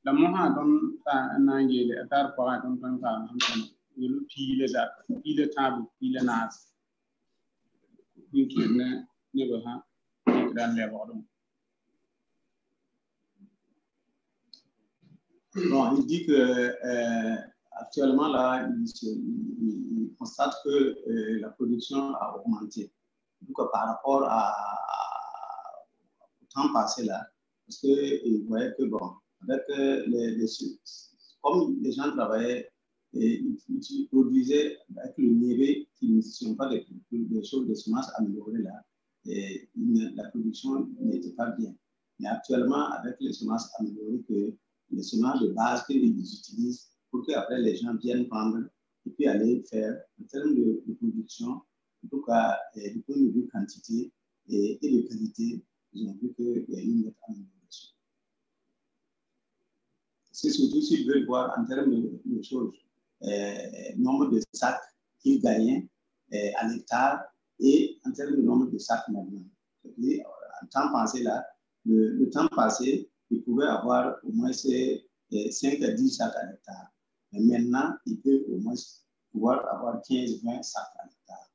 [SPEAKER 5] la moha don ta nangi le tar pa don tan ta han will pile za pile tabu pile nas winki ne ba ha dan le ba don.
[SPEAKER 8] Bon, il dit que actuellement là, il constate que la production a augmenté. Donc par rapport au temps passé là, parce qu'il voyait que bon, avec comme les gens travaillaient et ils produisaient avec le niébé, qui ne sont pas des choses de semences améliorées là, et la production n'était pas bien. Mais actuellement, avec les semences améliorées, les semences de base qu'ils utilisent pour qu'après les gens viennent prendre et puis aller faire en termes de production, en tout cas du point de vue quantité et de qualité, ils ont vu qu'il y a une nette amélioration. C'est surtout s'ils veulent voir en termes de choses, nombre de sacs qu'ils gagnaient à l'hectare et en termes de nombre de sacs maintenant. En temps passé là, le temps passé, il pouvait avoir au moins 5 à 10 sacs à l'hectare. Mais maintenant, il peut au moins pouvoir avoir 15-20 sacs à l'hectare.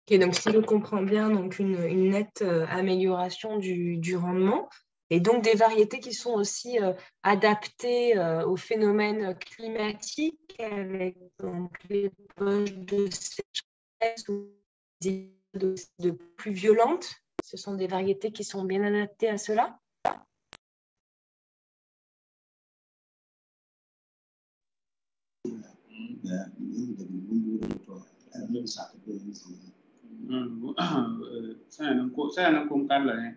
[SPEAKER 1] Ok, donc si je comprends bien, donc une nette amélioration du rendement et donc des variétés qui sont aussi adaptées aux phénomènes climatiques avec donc les poches de sécheresse ou des de plus violentes. Ce sont des variétés qui sont bien adaptées à cela.
[SPEAKER 5] Ça n'a comme cas là.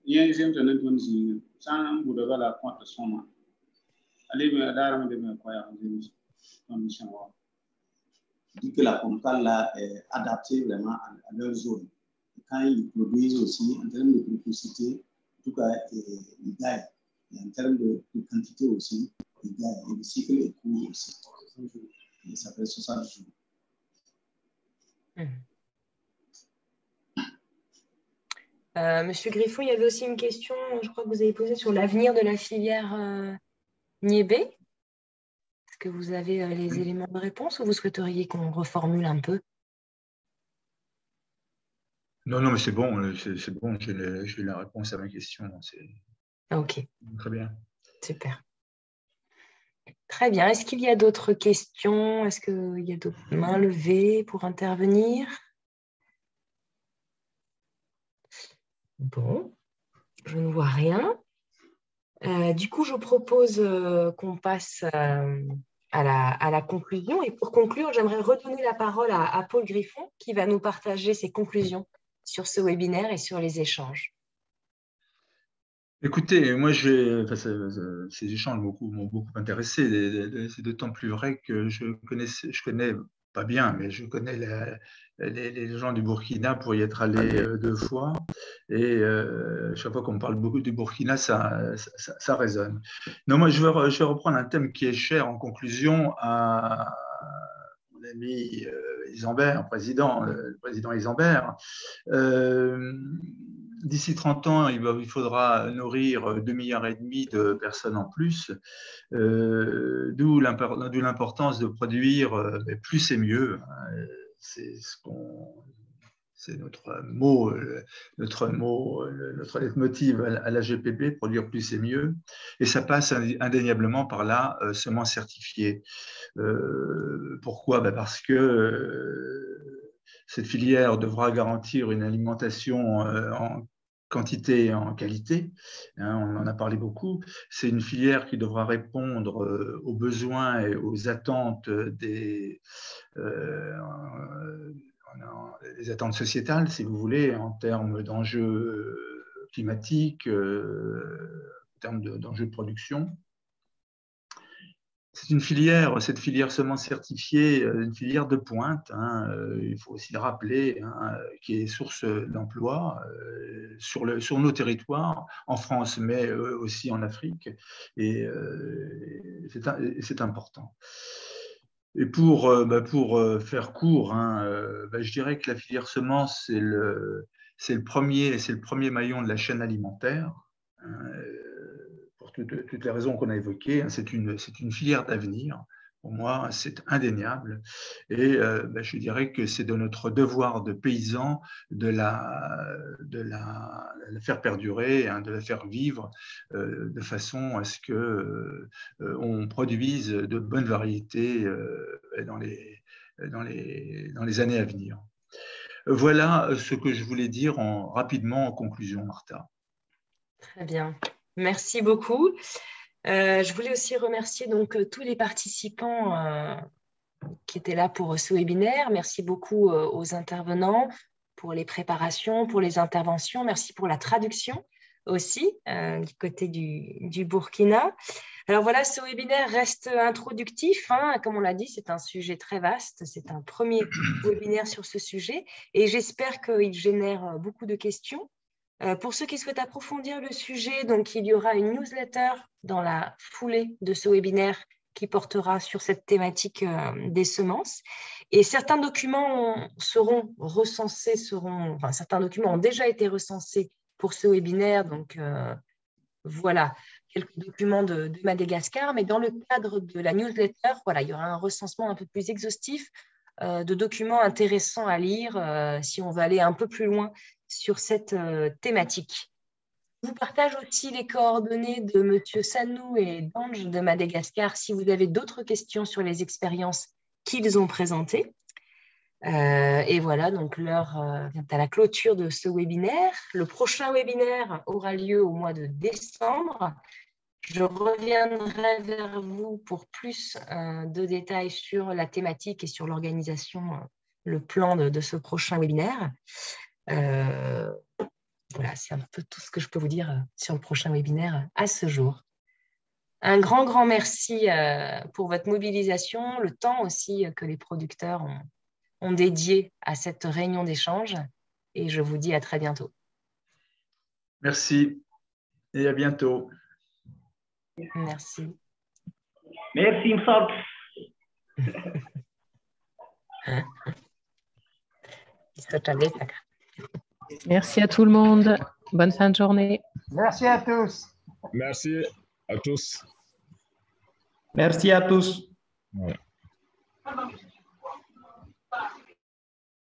[SPEAKER 5] Il y a une certaine condition. Ça n'a pas de la compte somme. Allez, mais d'armes de mes croyances, condition.
[SPEAKER 8] Dit que la comcale là est adaptée vraiment à leur zone. Et quand ils produisent aussi, en termes de précocité, en tout cas, ils gagnent. Et en termes de quantité aussi, ils gagnent. Et le cycle est court aussi. Et ça fait 60 jours.
[SPEAKER 1] Monsieur Griffon, il y avait aussi une question, je crois que vous avez posée sur l'avenir de la filière niébé. Est-ce que vous avez les éléments de réponse ou vous souhaiteriez qu'on reformule un peu?
[SPEAKER 2] Non, mais c'est bon, j'ai la réponse à ma question.
[SPEAKER 1] Ok.
[SPEAKER 2] Très bien.
[SPEAKER 1] Super. Très bien. Est-ce qu'il y a d'autres questions? Est-ce qu'il y a d'autres mains levées pour intervenir? Bon, je ne vois rien. Du coup, je propose qu'on passe à la conclusion. Et pour conclure, j'aimerais redonner la parole à Paul Griffon qui va nous partager ses conclusions sur ce webinaire et sur les échanges.
[SPEAKER 2] Écoutez, moi, ces échanges m'ont beaucoup intéressé. C'est d'autant plus vrai que je connais pas bien, mais je connais les gens du Burkina pour y être allé 2 fois. Et chaque fois qu'on me parle beaucoup du Burkina, ça résonne. Non, moi, je vais reprendre un thème qui est cher en conclusion à mon ami Isambert, le président Isambert. D'ici 30 ans, il faudra nourrir 2,5 milliards de personnes en plus, d'où l'importance de produire plus et mieux. C'est notre leitmotiv à la GPB, produire plus et mieux. Et ça passe indéniablement par la semence certifiée. Pourquoi? Parce que cette filière devra garantir une alimentation en quantité et en qualité. On en a parlé beaucoup. C'est une filière qui devra répondre aux besoins et aux attentes des attentes sociétales, si vous voulez, en termes d'enjeux climatiques, en termes d'enjeux de production. C'est cette filière semence certifiée, une filière de pointe, il faut aussi le rappeler, qui est source d'emploi sur nos territoires, en France, mais aussi en Afrique, et c'est important. Et pour faire court, je dirais que la filière semence, c'est le premier maillon de la chaîne alimentaire. Pour toutes les raisons qu'on a évoquées, c'est une filière d'avenir. Pour moi, c'est indéniable. Et je dirais que c'est de notre devoir de paysans de la faire perdurer, de la faire vivre de façon à ce qu'on produise de bonnes variétés dans les années à venir. Voilà ce que je voulais dire rapidement en conclusion, Martha.
[SPEAKER 1] Très bien. Merci beaucoup. Je voulais aussi remercier donc tous les participants qui étaient là pour ce webinaire. Merci beaucoup aux intervenants pour les préparations, pour les interventions. Merci pour la traduction aussi du côté du Burkina. Alors voilà, ce webinaire reste introductif. Comme on l'a dit, c'est un sujet très vaste. C'est un premier webinaire sur ce sujet et j'espère qu'il génère beaucoup de questions. Pour ceux qui souhaitent approfondir le sujet, donc, il y aura une newsletter dans la foulée de ce webinaire qui portera sur cette thématique des semences. Et certains documents seront recensés, certains documents ont déjà été recensés pour ce webinaire. Donc, voilà, quelques documents de Madagascar. Mais dans le cadre de la newsletter, voilà, il y aura un recensement un peu plus exhaustif de documents intéressants à lire si on veut aller un peu plus loin sur cette thématique. Je vous partage aussi les coordonnées de M. Sanou et d'Ange de Madagascar si vous avez d'autres questions sur les expériences qu'ils ont présentées. Et voilà, donc l'heure vient à la clôture de ce webinaire. Le prochain webinaire aura lieu au mois de décembre. Je reviendrai vers vous pour plus de détails sur la thématique et sur l'organisation, le plan de ce prochain webinaire. Voilà, c'est un peu tout ce que je peux vous dire sur le prochain webinaire à ce jour. Un grand merci pour votre mobilisation, le temps aussi que les producteurs ont dédié à cette réunion d'échange et je vous dis à très bientôt.
[SPEAKER 2] Merci et à bientôt.
[SPEAKER 1] Merci.
[SPEAKER 6] Merci, Msal.
[SPEAKER 12] Merci à tout le monde. Bonne fin de journée.
[SPEAKER 13] Merci à tous.
[SPEAKER 14] Merci à tous.
[SPEAKER 13] Merci à tous.
[SPEAKER 14] Ouais.